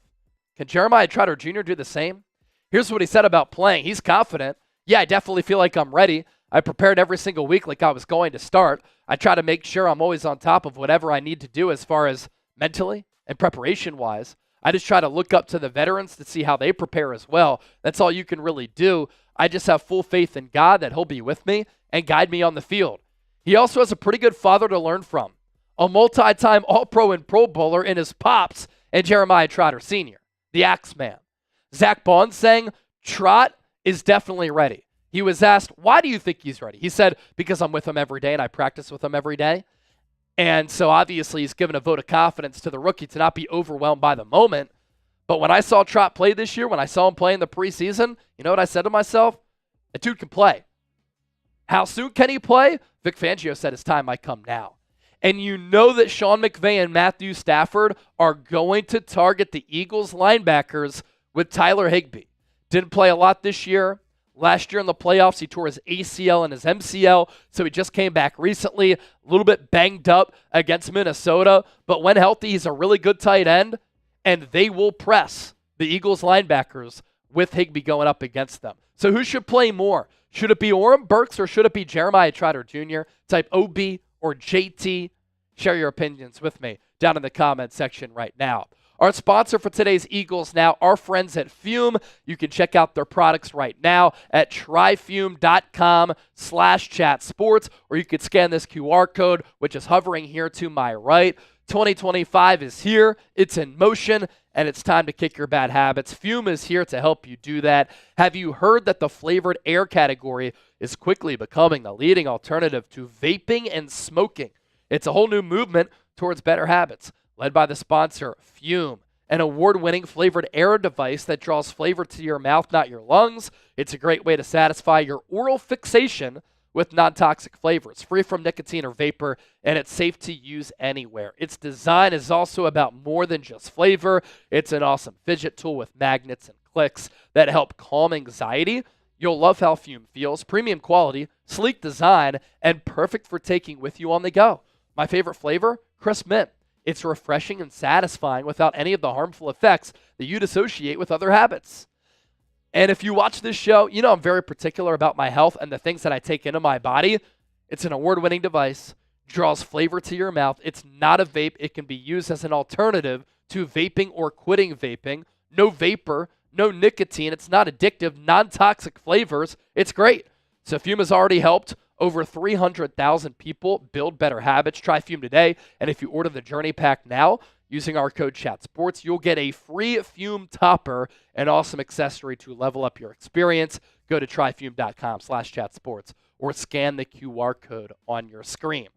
Can Jeremiah Trotter Jr. do the same? Here's what he said about playing. He's confident. Yeah, I definitely feel like I'm ready. I prepared every single week like I was going to start. I try to make sure I'm always on top of whatever I need to do as far as mentally and preparation-wise. I just try to look up to the veterans to see how they prepare as well. That's all you can really do. I just have full faith in God that he'll be with me and guide me on the field. He also has a pretty good father to learn from. A multi-time All-Pro and Pro Bowler in his pops and Jeremiah Trotter Sr., the Axeman. Zach Bond saying Trot is definitely ready. He was asked, why do you think he's ready? He said, because I'm with him every day and I practice with him every day. And so obviously he's given a vote of confidence to the rookie to not be overwhelmed by the moment. But when I saw Trot play this year, when I saw him play in the preseason, you know what I said to myself? That dude can play. How soon can he play? Vic Fangio said his time might come now. And you know that Sean McVay and Matthew Stafford are going to target the Eagles linebackers with Tyler Higbee. Didn't play a lot this year. Last year in the playoffs, he tore his ACL and his MCL, so he just came back recently, a little bit banged up against Minnesota. But when healthy, he's a really good tight end, and they will press the Eagles linebackers with Higbee going up against them. So who should play more? Should it be Oren Burks or should it be Jeremiah Trotter Jr.? Type OB or JT. Share your opinions with me down in the comment section right now. Our sponsor for today's Eagles Now, our friends at Fume. You can check out their products right now at tryfume.com/chatsports, or you could scan this QR code, which is hovering here to my right. 2025 is here. It's in motion, and it's time to kick your bad habits. Fume is here to help you do that. Have you heard that the flavored air category is quickly becoming the leading alternative to vaping and smoking? It's a whole new movement towards better habits, led by the sponsor, Fume, an award-winning flavored air device that draws flavor to your mouth, not your lungs. It's a great way to satisfy your oral fixation with non-toxic flavors, free from nicotine or vapor, and it's safe to use anywhere. Its design is also about more than just flavor. It's an awesome fidget tool with magnets and clicks that help calm anxiety. You'll love how Fume feels. Premium quality, sleek design, and perfect for taking with you on the go. My favorite flavor, crisp mint. It's refreshing and satisfying without any of the harmful effects that you'd associate with other habits. And if you watch this show, you know I'm very particular about my health and the things that I take into my body. It's an award-winning device, draws flavor to your mouth. It's not a vape. It can be used as an alternative to vaping or quitting vaping. No vapor, no nicotine. It's not addictive, non-toxic flavors. It's great. So Fume has already helped over 300,000 people build better habits. Try Fume today, and if you order the Journey Pack now using our code ChatSports, you'll get a free Fume topper, an awesome accessory to level up your experience. Go to tryfume.com/chatsports or scan the QR code on your screen.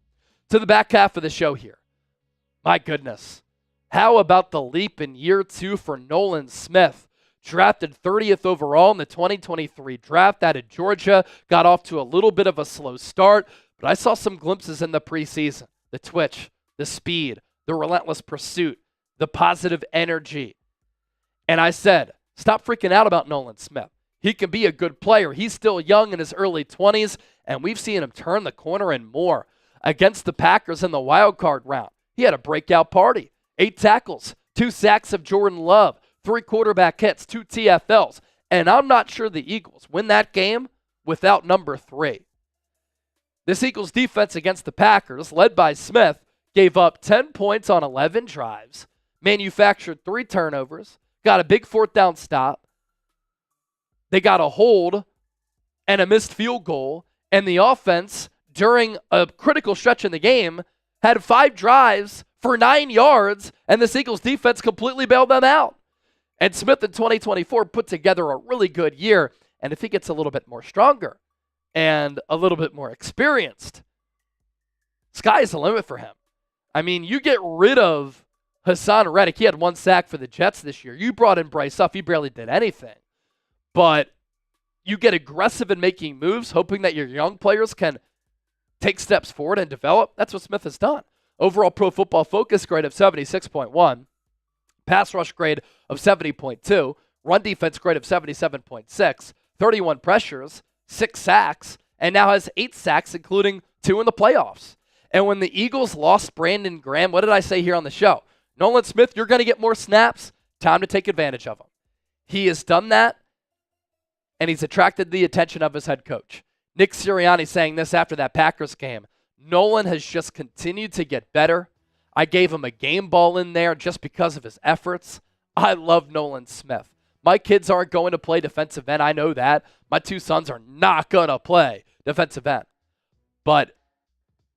To the back half of the show here. My goodness. How about the leap in year 2 for Nolan Smith? drafted 30th overall in the 2023 draft out of Georgia, got off to a little bit of a slow start, but I saw some glimpses in the preseason. The twitch, the speed, the relentless pursuit, the positive energy. And I said, stop freaking out about Nolan Smith. He can be a good player. He's still young in his early 20s, and we've seen him turn the corner and more. Against the Packers in the wild card round, he had a breakout party. 8 tackles, 2 sacks of Jordan Love, 3 quarterback hits, 2 TFLs. And I'm not sure the Eagles win that game without number 3. This Eagles defense against the Packers, led by Smith, gave up 10 points on 11 drives, manufactured 3 turnovers, got a big 4th down stop. They got a hold and a missed field goal, and the offense, during a critical stretch in the game, had 5 drives for 9 yards, and this Eagles defense completely bailed them out. And Smith in 2024 put together a really good year, and if he gets a little bit more stronger and a little bit more experienced, sky's the limit for him. I mean, you get rid of Hassan Reddick. He had 1 sack for the Jets this year. You brought in Bryce Huff. He barely did anything. But you get aggressive in making moves, hoping that your young players can take steps forward and develop. That's what Smith has done. Overall Pro Football Focus grade of 76.1. Pass rush grade of 70.2. Run defense grade of 77.6. 31 pressures, 6 sacks, and now has 8 sacks, including 2 in the playoffs. And when the Eagles lost Brandon Graham, what did I say here on the show? Nolan Smith, you're going to get more snaps. Time to take advantage of him. He has done that, and he's attracted the attention of his head coach. Nick Sirianni saying this after that Packers game. Nolan has just continued to get better. I gave him a game ball in there just because of his efforts. I love Nolan Smith. My kids aren't going to play defensive end. I know that. My 2 sons are not going to play defensive end. But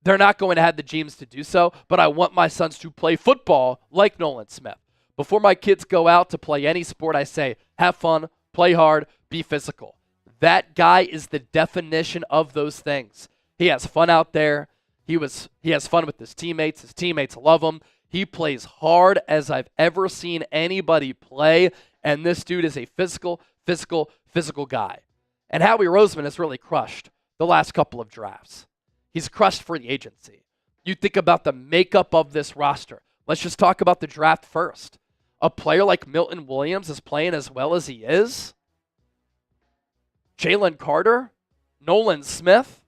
they're not going to have the genes to do so. But I want my sons to play football like Nolan Smith. Before my kids go out to play any sport, I say, have fun, play hard, be physical. That guy is the definition of those things. He has fun out there. He has fun with his teammates. His teammates love him. He plays hard as I've ever seen anybody play. And this dude is a physical guy. And Howie Roseman has really crushed the last couple of drafts. He's crushed free agency. You think about the makeup of this roster. Let's just talk about the draft first. A player like Milton Williams is playing as well as he is. Jalen Carter, Nolan Smith,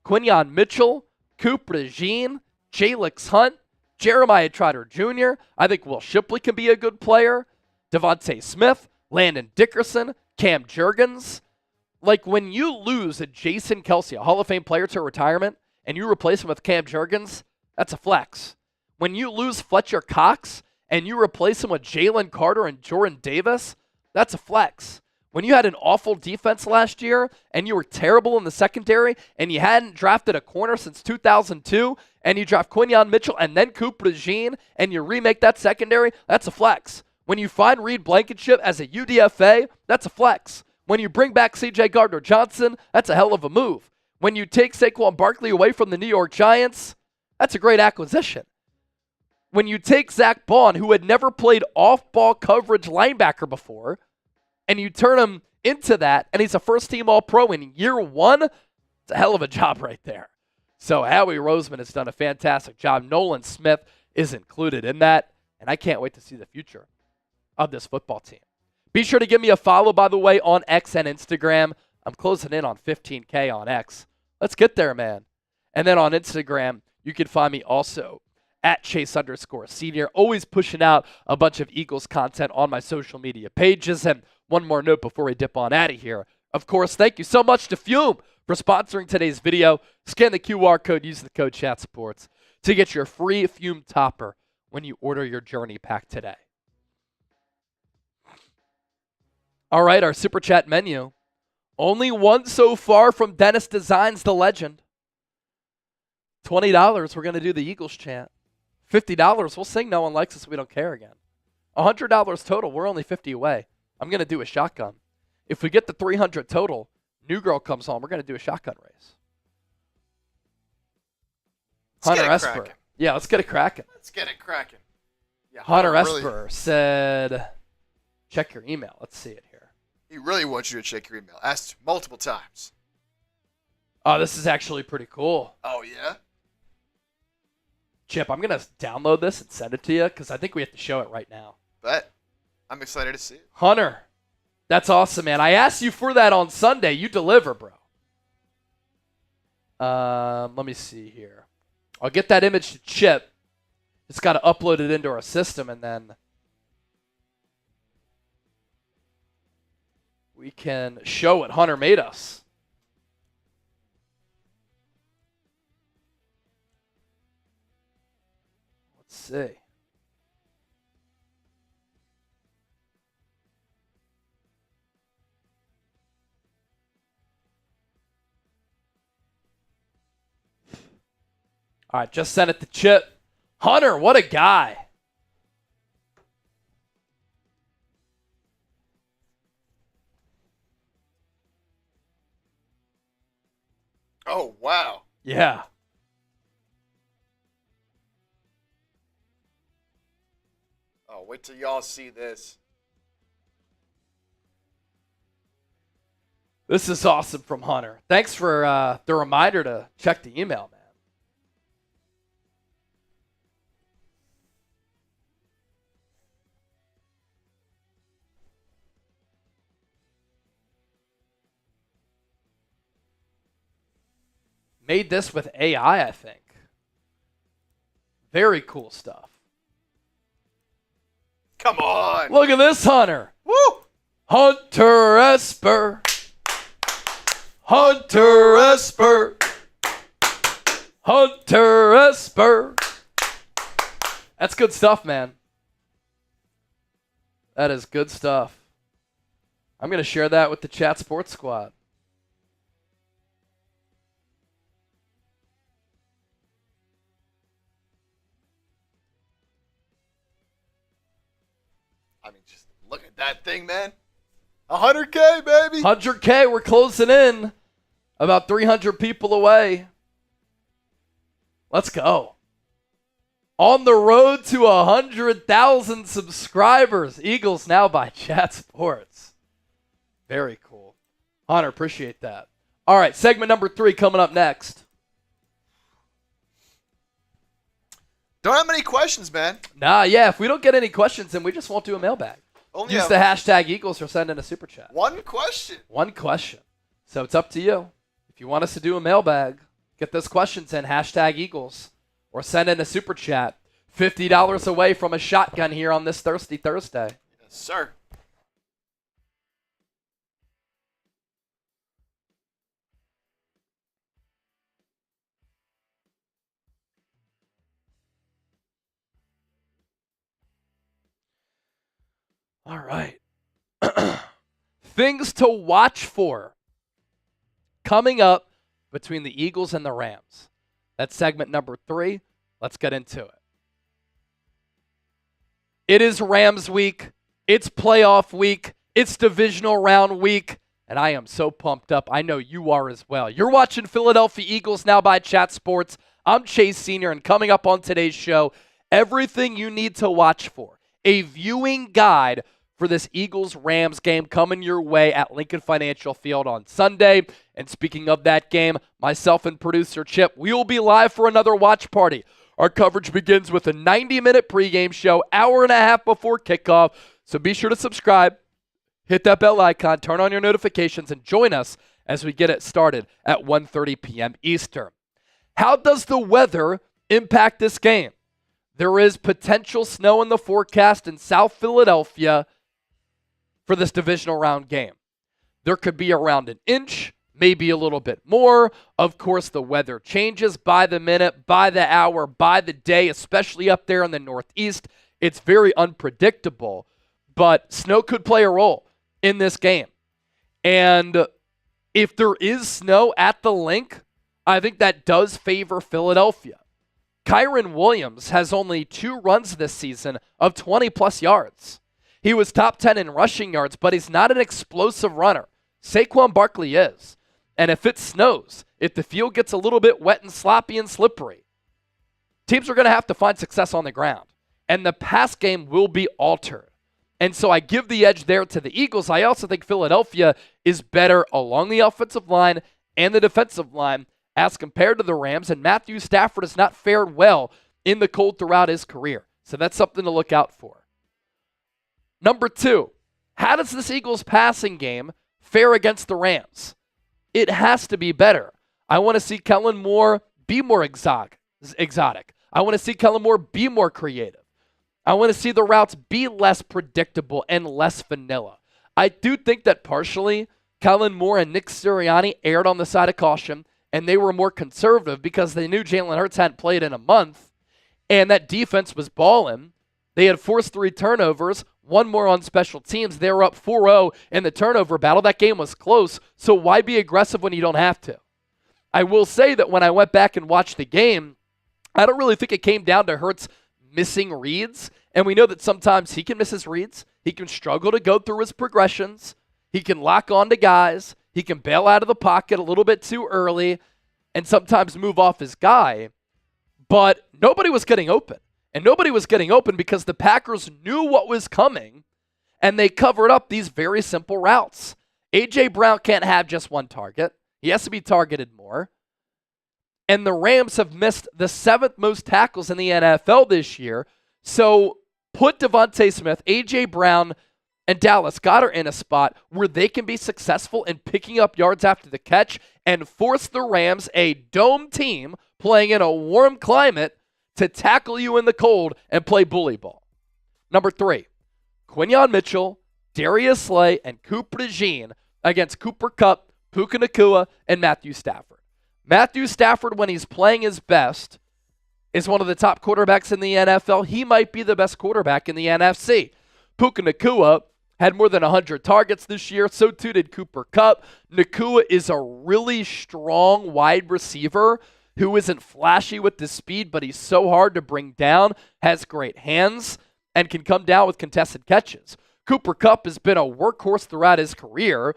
Quinyon Mitchell, Coop Regine, Jalix Hunt, Jeremiah Trotter Jr. I think Will Shipley can be a good player. Devontae Smith, Landon Dickerson, Cam Jurgens. Like when you lose a Jason Kelsey, a Hall of Fame player to retirement, and you replace him with Cam Jurgens, that's a flex. When you lose Fletcher Cox and you replace him with Jalen Carter and Jordan Davis, that's a flex. When you had an awful defense last year and you were terrible in the secondary and you hadn't drafted a corner since 2002 and you draft Quinyon Mitchell and then Coop Regine and you remake that secondary, that's a flex. When you find Reed Blankenship as a UDFA, that's a flex. When you bring back C.J. Gardner-Johnson, that's a hell of a move. When you take Saquon Barkley away from the New York Giants, that's a great acquisition. When you take Zach Bond, who had never played off-ball coverage linebacker before, and you turn him into that, and he's a first-team All-Pro in year 1, it's a hell of a job right there. So Howie Roseman has done a fantastic job. Nolan Smith is included in that, and I can't wait to see the future of this football team. Be sure to give me a follow, by the way, on X and Instagram. I'm closing in on 15K on X. Let's get there, man. And then on Instagram, you can find me also at Chase_Senior. Always pushing out a bunch of Eagles content on my social media pages. And one more note before we dip on out of here. Of course, thank you so much to Fume for sponsoring today's video. Scan the QR code, use the code ChatSports to get your free Fume topper when you order your journey pack today. All right, our Super Chat menu. Only one so far from Dennis Designs, the legend. $20, we're going to do the Eagles chant. $50, we'll sing No One Likes Us, We Don't Care again. $100 total, we're only 50 away. I'm going to do a shotgun. If we get the 300 total, New Girl comes home, we're going to do a shotgun race. Let's Hunter Esper. Cracking. Yeah, let's get it cracking. Let's get it cracking. Yeah, Hunter really. Esper said, check your email. Let's see it here. He really wants you to check your email. Asked multiple times. Oh, this is actually pretty cool. Oh, yeah? Chip, I'm going to download this and send it to you because I think we have to show it right now. Bet. I'm excited to see it. Hunter, that's awesome, man. I asked you for that on Sunday. You deliver, bro. Let me see here. I'll get that image to Chip. Just got to upload it into our system, and then we can show what Hunter made us. Let's see. All right, just sent it to Chip. Hunter, what a guy. Oh, wow. Yeah. Oh, wait till y'all see this. This is awesome from Hunter. Thanks for the reminder to check the email, man. Made this with AI, I think. Very cool stuff. Come on. Look at this, Hunter. Woo! Hunter Esper. Hunter Esper. Hunter Esper. That's good stuff, man. That is good stuff. I'm going to share that with the Chat Sports Squad. I mean, just look at that thing, man. 100K, baby. 100K, we're closing in. About 300 people away. Let's go. On the road to 100,000 subscribers. Eagles now by Chat Sports. Very cool. Hunter, appreciate that. All right, segment number 3 coming up next. Don't have many questions, man. Nah, yeah, if we don't get any questions, then we just won't do a mailbag. Only Use have the hashtag Eagles or send in a super chat. one question. One question. So it's up to you. If you want us to do a mailbag, get those questions in, hashtag Eagles, or send in a super chat. $50 away from a shotgun here on this Thirsty Thursday. Yes, sir. All right. Things to watch for coming up between the Eagles and the Rams. That's segment number 3. Let's get into it. It is Rams week. It's playoff week. It's divisional round week. And I am so pumped up. I know you are as well. You're watching Philadelphia Eagles now by Chat Sports. I'm Chase Sr. And coming up on today's show, everything you need to watch for. A viewing guide for this Eagles-Rams game coming your way at Lincoln Financial Field on Sunday. And speaking of that game, myself and producer Chip, we will be live for another watch party. Our coverage begins with a 90-minute pregame show, hour and a half before kickoff. So be sure to subscribe, hit that bell icon, turn on your notifications, and join us as we get it started at 1:30 p.m. Eastern. How does the weather impact this game? There is potential snow in the forecast in South Philadelphia for this divisional round game. There could be around an inch, maybe a little bit more. Of course, the weather changes by the minute, by the hour, by the day, especially up there in the Northeast. It's very unpredictable, but snow could play a role in this game. And if there is snow at the link, I think that does favor Philadelphia. Kyren Williams has only 2 runs this season of 20-plus yards. He was top 10 in rushing yards, but he's not an explosive runner. Saquon Barkley is. And if it snows, if the field gets a little bit wet and sloppy and slippery, teams are going to have to find success on the ground. And the pass game will be altered. And so I give the edge there to the Eagles. I also think Philadelphia is better along the offensive line and the defensive line as compared to the Rams. And Matthew Stafford has not fared well in the cold throughout his career. So that's something to look out for. Number 2, how does this Eagles passing game fare against the Rams? It has to be better. I want to see Kellen Moore be more exotic. I want to see Kellen Moore be more creative. I want to see the routes be less predictable and less vanilla. I do think that partially Kellen Moore and Nick Sirianni erred on the side of caution, and they were more conservative because they knew Jalen Hurts hadn't played in a month, and that defense was balling. They had forced 3 turnovers, 1 more on special teams. They were up 4-0 in the turnover battle. That game was close, so why be aggressive when you don't have to? I will say that when I went back and watched the game, I don't really think it came down to Hurts missing reads. And we know that sometimes he can miss his reads. He can struggle to go through his progressions. He can lock on to guys. He can bail out of the pocket a little bit too early and sometimes move off his guy. But nobody was getting open. And nobody was getting open because the Packers knew what was coming and they covered up these very simple routes. A.J. Brown can't have just 1 target. He has to be targeted more. And the Rams have missed the 7th most tackles in the NFL this year. So put Devontae Smith, A.J. Brown, and Dallas Goedert in a spot where they can be successful in picking up yards after the catch and force the Rams, a dome team playing in a warm climate, to tackle you in the cold and play bully ball. Number 3, Quinyon Mitchell, Darius Slay, and Cooper DeJean against Cooper Kupp, Puka Nacua, and Matthew Stafford. Matthew Stafford, when he's playing his best, is one of the top quarterbacks in the NFL. He might be the best quarterback in the NFC. Puka Nacua had more than 100 targets this year. So too did Cooper Kupp. Nacua is a really strong wide receiver who isn't flashy with the speed, but he's so hard to bring down, has great hands, and can come down with contested catches. Cooper Kupp has been a workhorse throughout his career.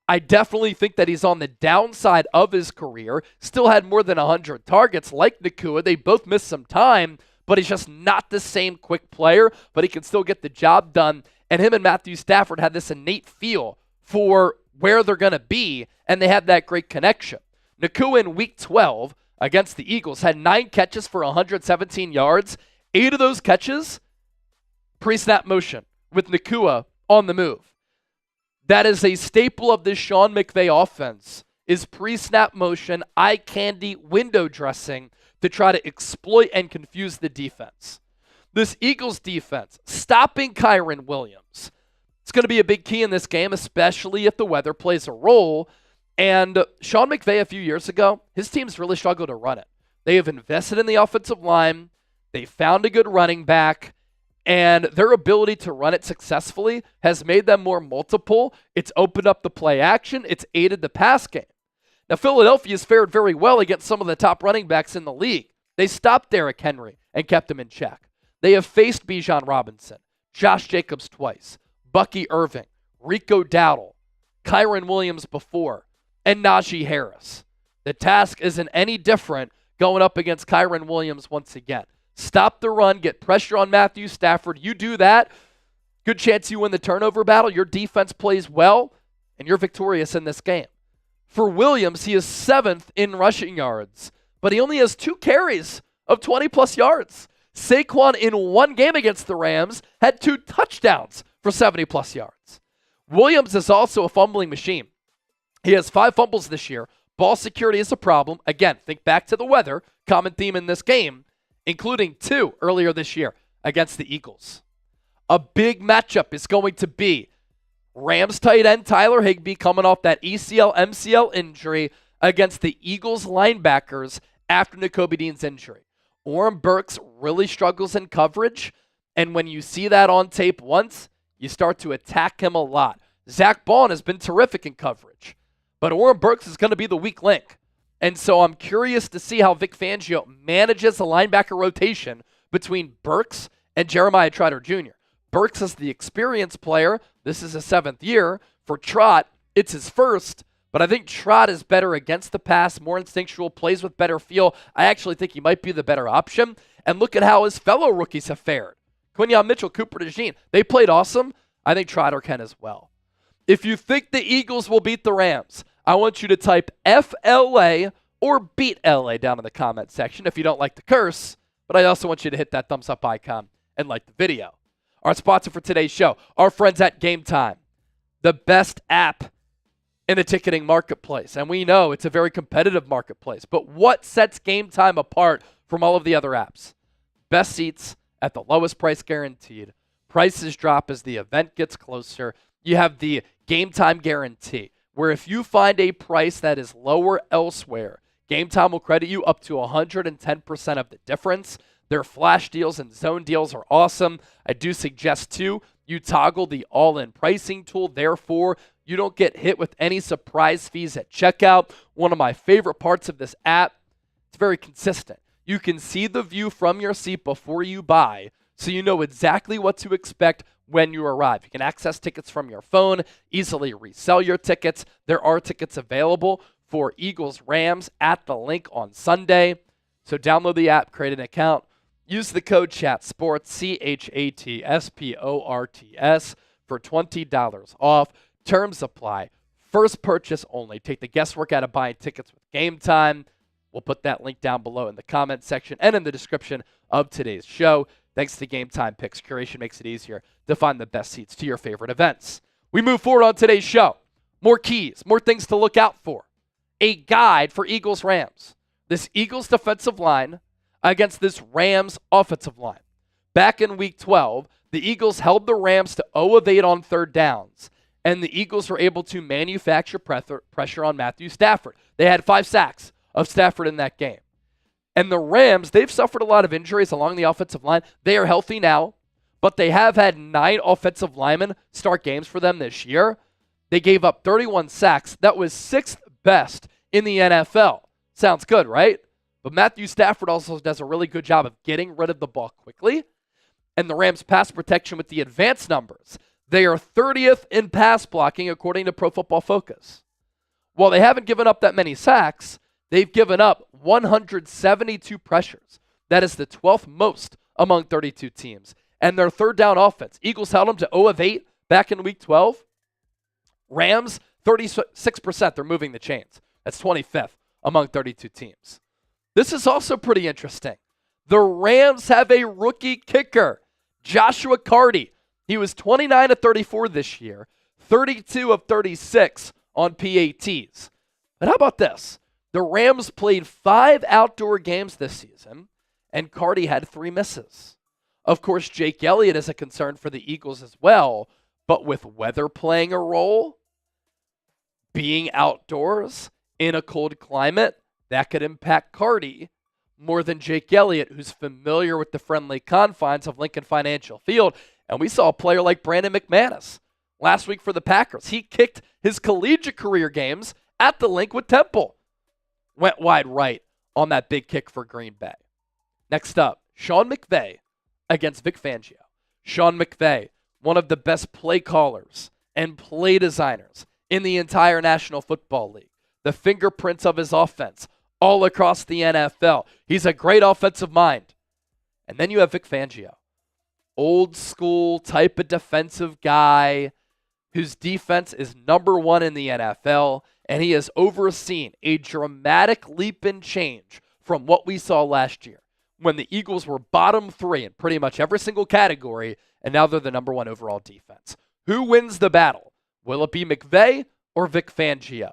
I definitely think that he's on the downside of his career. Still had more than 100 targets like Nacua. They both missed some time, but he's just not the same quick player, but he can still get the job done. And him and Matthew Stafford had this innate feel for where they're going to be, and they had that great connection. Nacua in Week 12 against the Eagles had 9 catches for 117 yards. 8 of those catches, pre-snap motion with Nacua on the move. That is a staple of this Sean McVay offense, is pre-snap motion, eye candy, window dressing to try to exploit and confuse the defense. This Eagles defense, stopping Kyren Williams, it's going to be a big key in this game, especially if the weather plays a role. And Sean McVay a few years ago, his teams really struggled to run it. They have invested in the offensive line. They found a good running back. And their ability to run it successfully has made them more multiple. It's opened up the play action. It's aided the pass game. Now, Philadelphia's fared very well against some of the top running backs in the league. They stopped Derrick Henry and kept him in check. They have faced Bijan Robinson, Josh Jacobs twice, Bucky Irving, Rico Dowdle, Kyren Williams before, and Najee Harris. The task isn't any different going up against Kyren Williams once again. Stop the run, get pressure on Matthew Stafford. You do that, good chance you win the turnover battle. Your defense plays well, and you're victorious in this game. For Williams, he is 7th in rushing yards, but he only has 2 carries of 20-plus yards. Saquon, in 1 game against the Rams, had 2 touchdowns for 70-plus yards. Williams is also a fumbling machine. He has 5 fumbles this year. Ball security is a problem. Again, think back to the weather, common theme in this game, including 2 earlier this year against the Eagles. A big matchup is going to be Rams tight end Tyler Higbee coming off that ACL-MCL injury against the Eagles linebackers after Nakobe Dean's injury. Oren Burks really struggles in coverage, and when you see that on tape once, you start to attack him a lot. Zach Bond has been terrific in coverage, but Oren Burks is going to be the weak link. And so I'm curious to see how Vic Fangio manages the linebacker rotation between Burks and Jeremiah Trotter Jr. Burks is the experienced player. This is his 7th year. For Trot, it's his first, but I think Trot is better against the pass, more instinctual, plays with better feel. I actually think he might be the better option. And look at how his fellow rookies have fared. Quinyon Mitchell, Cooper DeJean, they played awesome. I think Trotter can as well. If you think the Eagles will beat the Rams, I want you to type FLA or beat LA down in the comment section if you don't like the curse, but I also want you to hit that thumbs up icon and like the video. Our sponsor for today's show, our friends at Game Time, the best app in the ticketing marketplace. And we know it's a very competitive marketplace, but what sets Game Time apart from all of the other apps? Best seats at the lowest price guaranteed. Prices drop as the event gets closer. You have the Game Time guarantee, where if you find a price that is lower elsewhere, Game Time will credit you up to 110% of the difference. Their flash deals and zone deals are awesome. I do suggest, too, you toggle the all-in pricing tool. Therefore, you don't get hit with any surprise fees at checkout. One of my favorite parts of this app, it's very consistent. You can see the view from your seat before you buy, so you know exactly what to expect when you arrive. You can access tickets from your phone, easily resell your tickets. There are tickets available for Eagles-Rams at the link on Sunday. So download the app, create an account, use the code CHATSPORTS, CHATSPORTS, for $20 off. Terms apply. First purchase only. Take the guesswork out of buying tickets with Game Time. We'll put that link down below in the comment section and in the description of today's show. Thanks to Game Time Picks, curation makes it easier to find the best seats to your favorite events. We move forward on today's show. More keys, more things to look out for. A guide for Eagles-Rams. This Eagles defensive line against this Rams offensive line. Back in Week 12, the Eagles held the Rams to 0 of 8 on third downs, and the Eagles were able to manufacture pressure on Matthew Stafford. They had 5 sacks of Stafford in that game. And the Rams, they've suffered a lot of injuries along the offensive line. They are healthy now, but they have had 9 offensive linemen start games for them this year. They gave up 31 sacks. That was 6th best in the NFL. Sounds good, right? But Matthew Stafford also does a really good job of getting rid of the ball quickly. And the Rams' pass protection with the advanced numbers, they are 30th in pass blocking according to Pro Football Focus. While they haven't given up that many sacks, they've given up 172 pressures. That is the 12th most among 32 teams. And their third down offense, Eagles held them to 0 of 8 back in Week 12. Rams, 36%. They're moving the chains. That's 25th among 32 teams. This is also pretty interesting. The Rams have a rookie kicker, Joshua Carty. He was 29 of 34 this year, 32 of 36 on PATs. But how about this? The Rams played 5 outdoor games this season, and Carty had 3 misses. Of course, Jake Elliott is a concern for the Eagles as well, but with weather playing a role, being outdoors in a cold climate, that could impact Carty more than Jake Elliott, who's familiar with the friendly confines of Lincoln Financial Field. And we saw a player like Brandon McManus last week for the Packers. He kicked his collegiate career games at the link with Temple. Went wide right on that big kick for Green Bay. Next up, Sean McVay against Vic Fangio. Sean McVay, one of the best play callers and play designers in the entire National Football League. The fingerprints of his offense all across the NFL. He's a great offensive mind. And then you have Vic Fangio, old school type of defensive guy whose defense is number 1 in the NFL, and he has overseen a dramatic leap in change from what we saw last year when the Eagles were bottom 3 in pretty much every single category, and now they're the number 1 overall defense. Who wins the battle? Will it be McVay or Vic Fangio?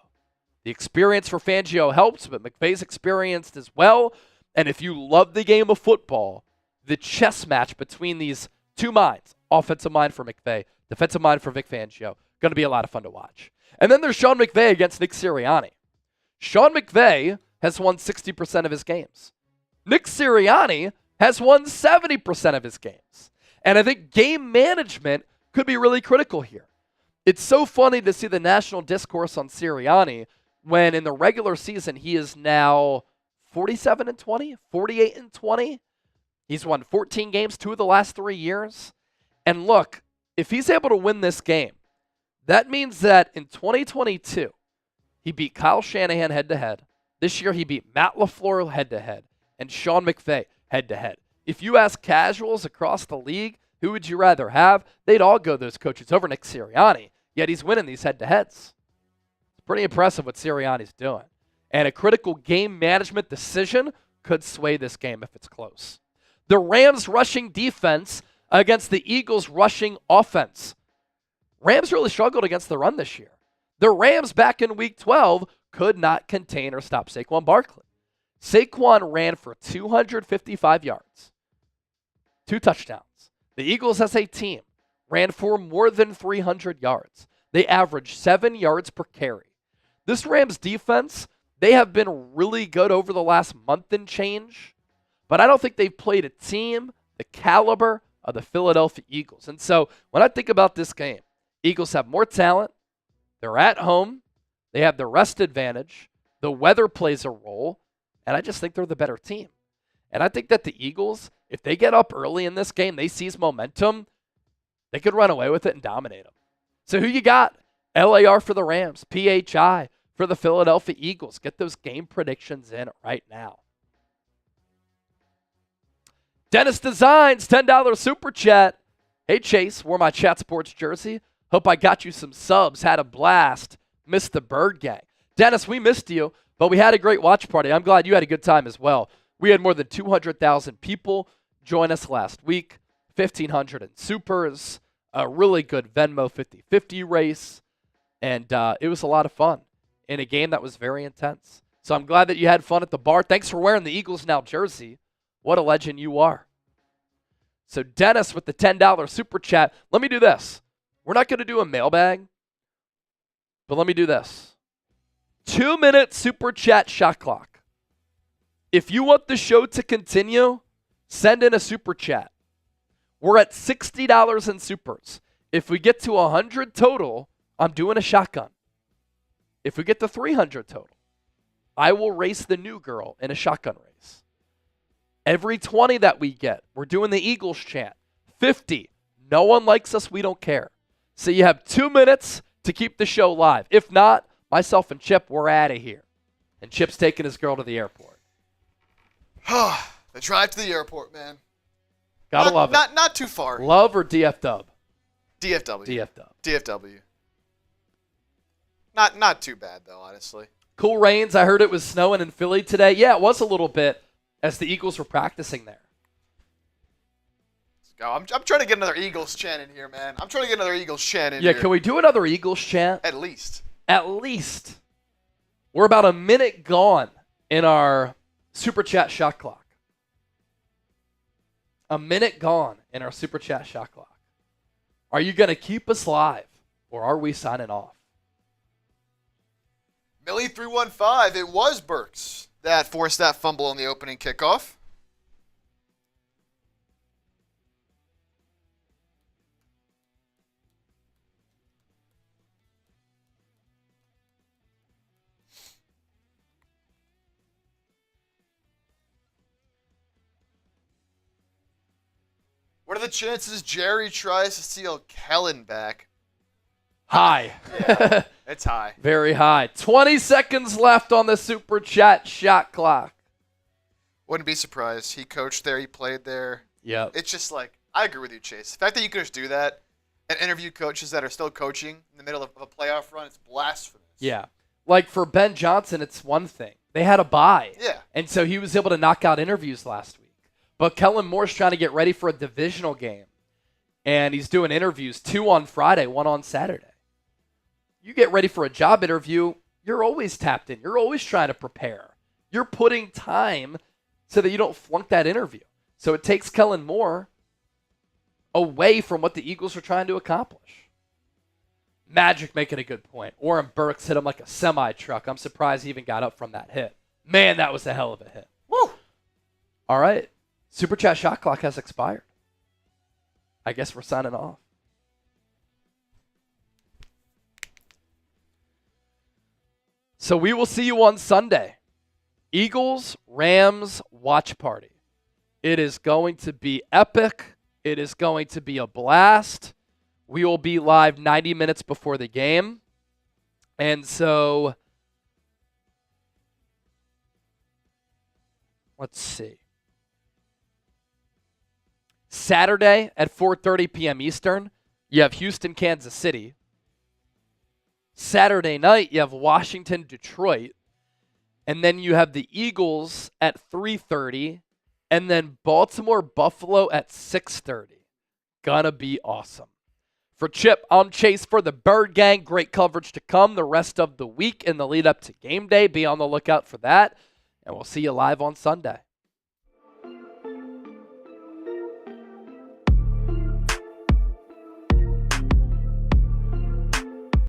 The experience for Fangio helps, but McVay's experienced as well. And if you love the game of football, the chess match between these two minds, offensive mind for McVay, defensive mind for Vic Fangio, going to be a lot of fun to watch. And then there's Sean McVay against Nick Sirianni. Sean McVay has won 60% of his games. Nick Sirianni has won 70% of his games. And I think game management could be really critical here. It's so funny to see the national discourse on Sirianni when in the regular season he is now 47-20, 48-20. He's won 14 games 2 of the last 3 years. And look, if he's able to win this game, that means that in 2022, he beat Kyle Shanahan head-to-head. This year he beat Matt LaFleur head-to-head and Sean McVay head-to-head. If you ask casuals across the league Who would you rather have? They'd all go those coaches over Nick Sirianni, yet he's winning these head-to-heads. It's pretty impressive what Sirianni's doing. And a critical game management decision could sway this game if it's close. The Rams' rushing defense against the Eagles' rushing offense. Rams really struggled against the run this year. The Rams back in Week 12 could not contain or stop Saquon Barkley. Saquon ran for 255 yards, 2 touchdowns. The Eagles as a team ran for more than 300 yards. They averaged 7 yards per carry. This Rams defense, they have been really good over the last month and change, but I don't think they've played a team the caliber of the Philadelphia Eagles. And so when I think about this game, Eagles have more talent. They're at home. They have the rest advantage. The weather plays a role, and I just think they're the better team. And I think that the Eagles, if they get up early in this game, they seize momentum, they could run away with it and dominate them. So who you got? LAR for the Rams, PHI for the Philadelphia Eagles. Get those game predictions in right now. Dennis Designs, $10 super chat. Hey, Chase, wore my Chat Sports jersey. Hope I got you some subs. Had a blast. Missed the Bird Gang. Dennis, we missed you, but we had a great watch party. I'm glad you had a good time as well. We had more than 200,000 people join us last week, 1,500 in supers, a really good Venmo 50-50 race, and it was a lot of fun in a game that was very intense. So I'm glad that you had fun at the bar. Thanks for wearing the Eagles Now jersey. What a legend you are. So Dennis with the $10 super chat. Let me do this. We're not going to do a mailbag, but let me do this. 2-minute super chat shot clock. If you want the show to continue, send in a super chat. We're at $60 in supers. If we get to 100 total, I'm doing a shotgun. If we get to 300 total, I will race the new girl in a shotgun race. Every 20 that we get, we're doing the Eagles chant. 50, no one likes us, we don't care. So you have 2 minutes to keep the show live. If not, myself and Chip, we're out of here. And Chip's taking his girl to the airport. The drive to the airport, man. Gotta love it. Not too far. Love or DF dub? DFW. DF dub. DFW. Not too bad, though, honestly. Cool rains. I heard it was snowing in Philly today. Yeah, it was a little bit as the Eagles were practicing there. Let's go. I'm trying to get another Eagles chant in here, man. I'm trying to get another Eagles chant in here. Yeah, can we do another Eagles chant? At least. At least. We're about a minute gone in our Super Chat shot clock. A minute gone in our Super Chat shot clock. Are you going to keep us live, or are we signing off? Millie315, it was Burks that forced that fumble on the opening kickoff. What are the chances Jerry tries to steal Kellen back? High. Yeah, it's high. Very high. 20 seconds left on the Super Chat shot clock. Wouldn't be surprised. He coached there. He played there. Yep. It's just like, I agree with you, Chase. The fact that you can just do that and interview coaches that are still coaching in the middle of a playoff run, it's blasphemous. Yeah. Like for Ben Johnson, it's one thing. They had a bye. Yeah. And so he was able to knock out interviews last week. But Kellen Moore's trying to get ready for a divisional game. And he's doing interviews, 2 on Friday, 1 on Saturday. You get ready for a job interview, you're always tapped in. You're always trying to prepare. You're putting time so that you don't flunk that interview. So it takes Kellen Moore away from what the Eagles are trying to accomplish. Magic making a good point. Oren Burks hit him like a semi-truck. I'm surprised he even got up from that hit. Man, that was a hell of a hit. Woo! All right. Super Chat shot clock has expired. I guess we're signing off. So we will see you on Sunday. Eagles, Rams, watch party. It is going to be epic. It is going to be a blast. We will be live 90 minutes before the game. And so, let's see. Saturday at 4:30 p.m. Eastern, you have Houston, Kansas City. Saturday night, you have Washington, Detroit. And then you have the Eagles at 3:30. And then Baltimore, Buffalo at 6:30. Gonna be awesome. For Chip, I'm Chase for the Bird Gang. Great coverage to come the rest of the week in the lead up to game day. Be on the lookout for that. And we'll see you live on Sunday.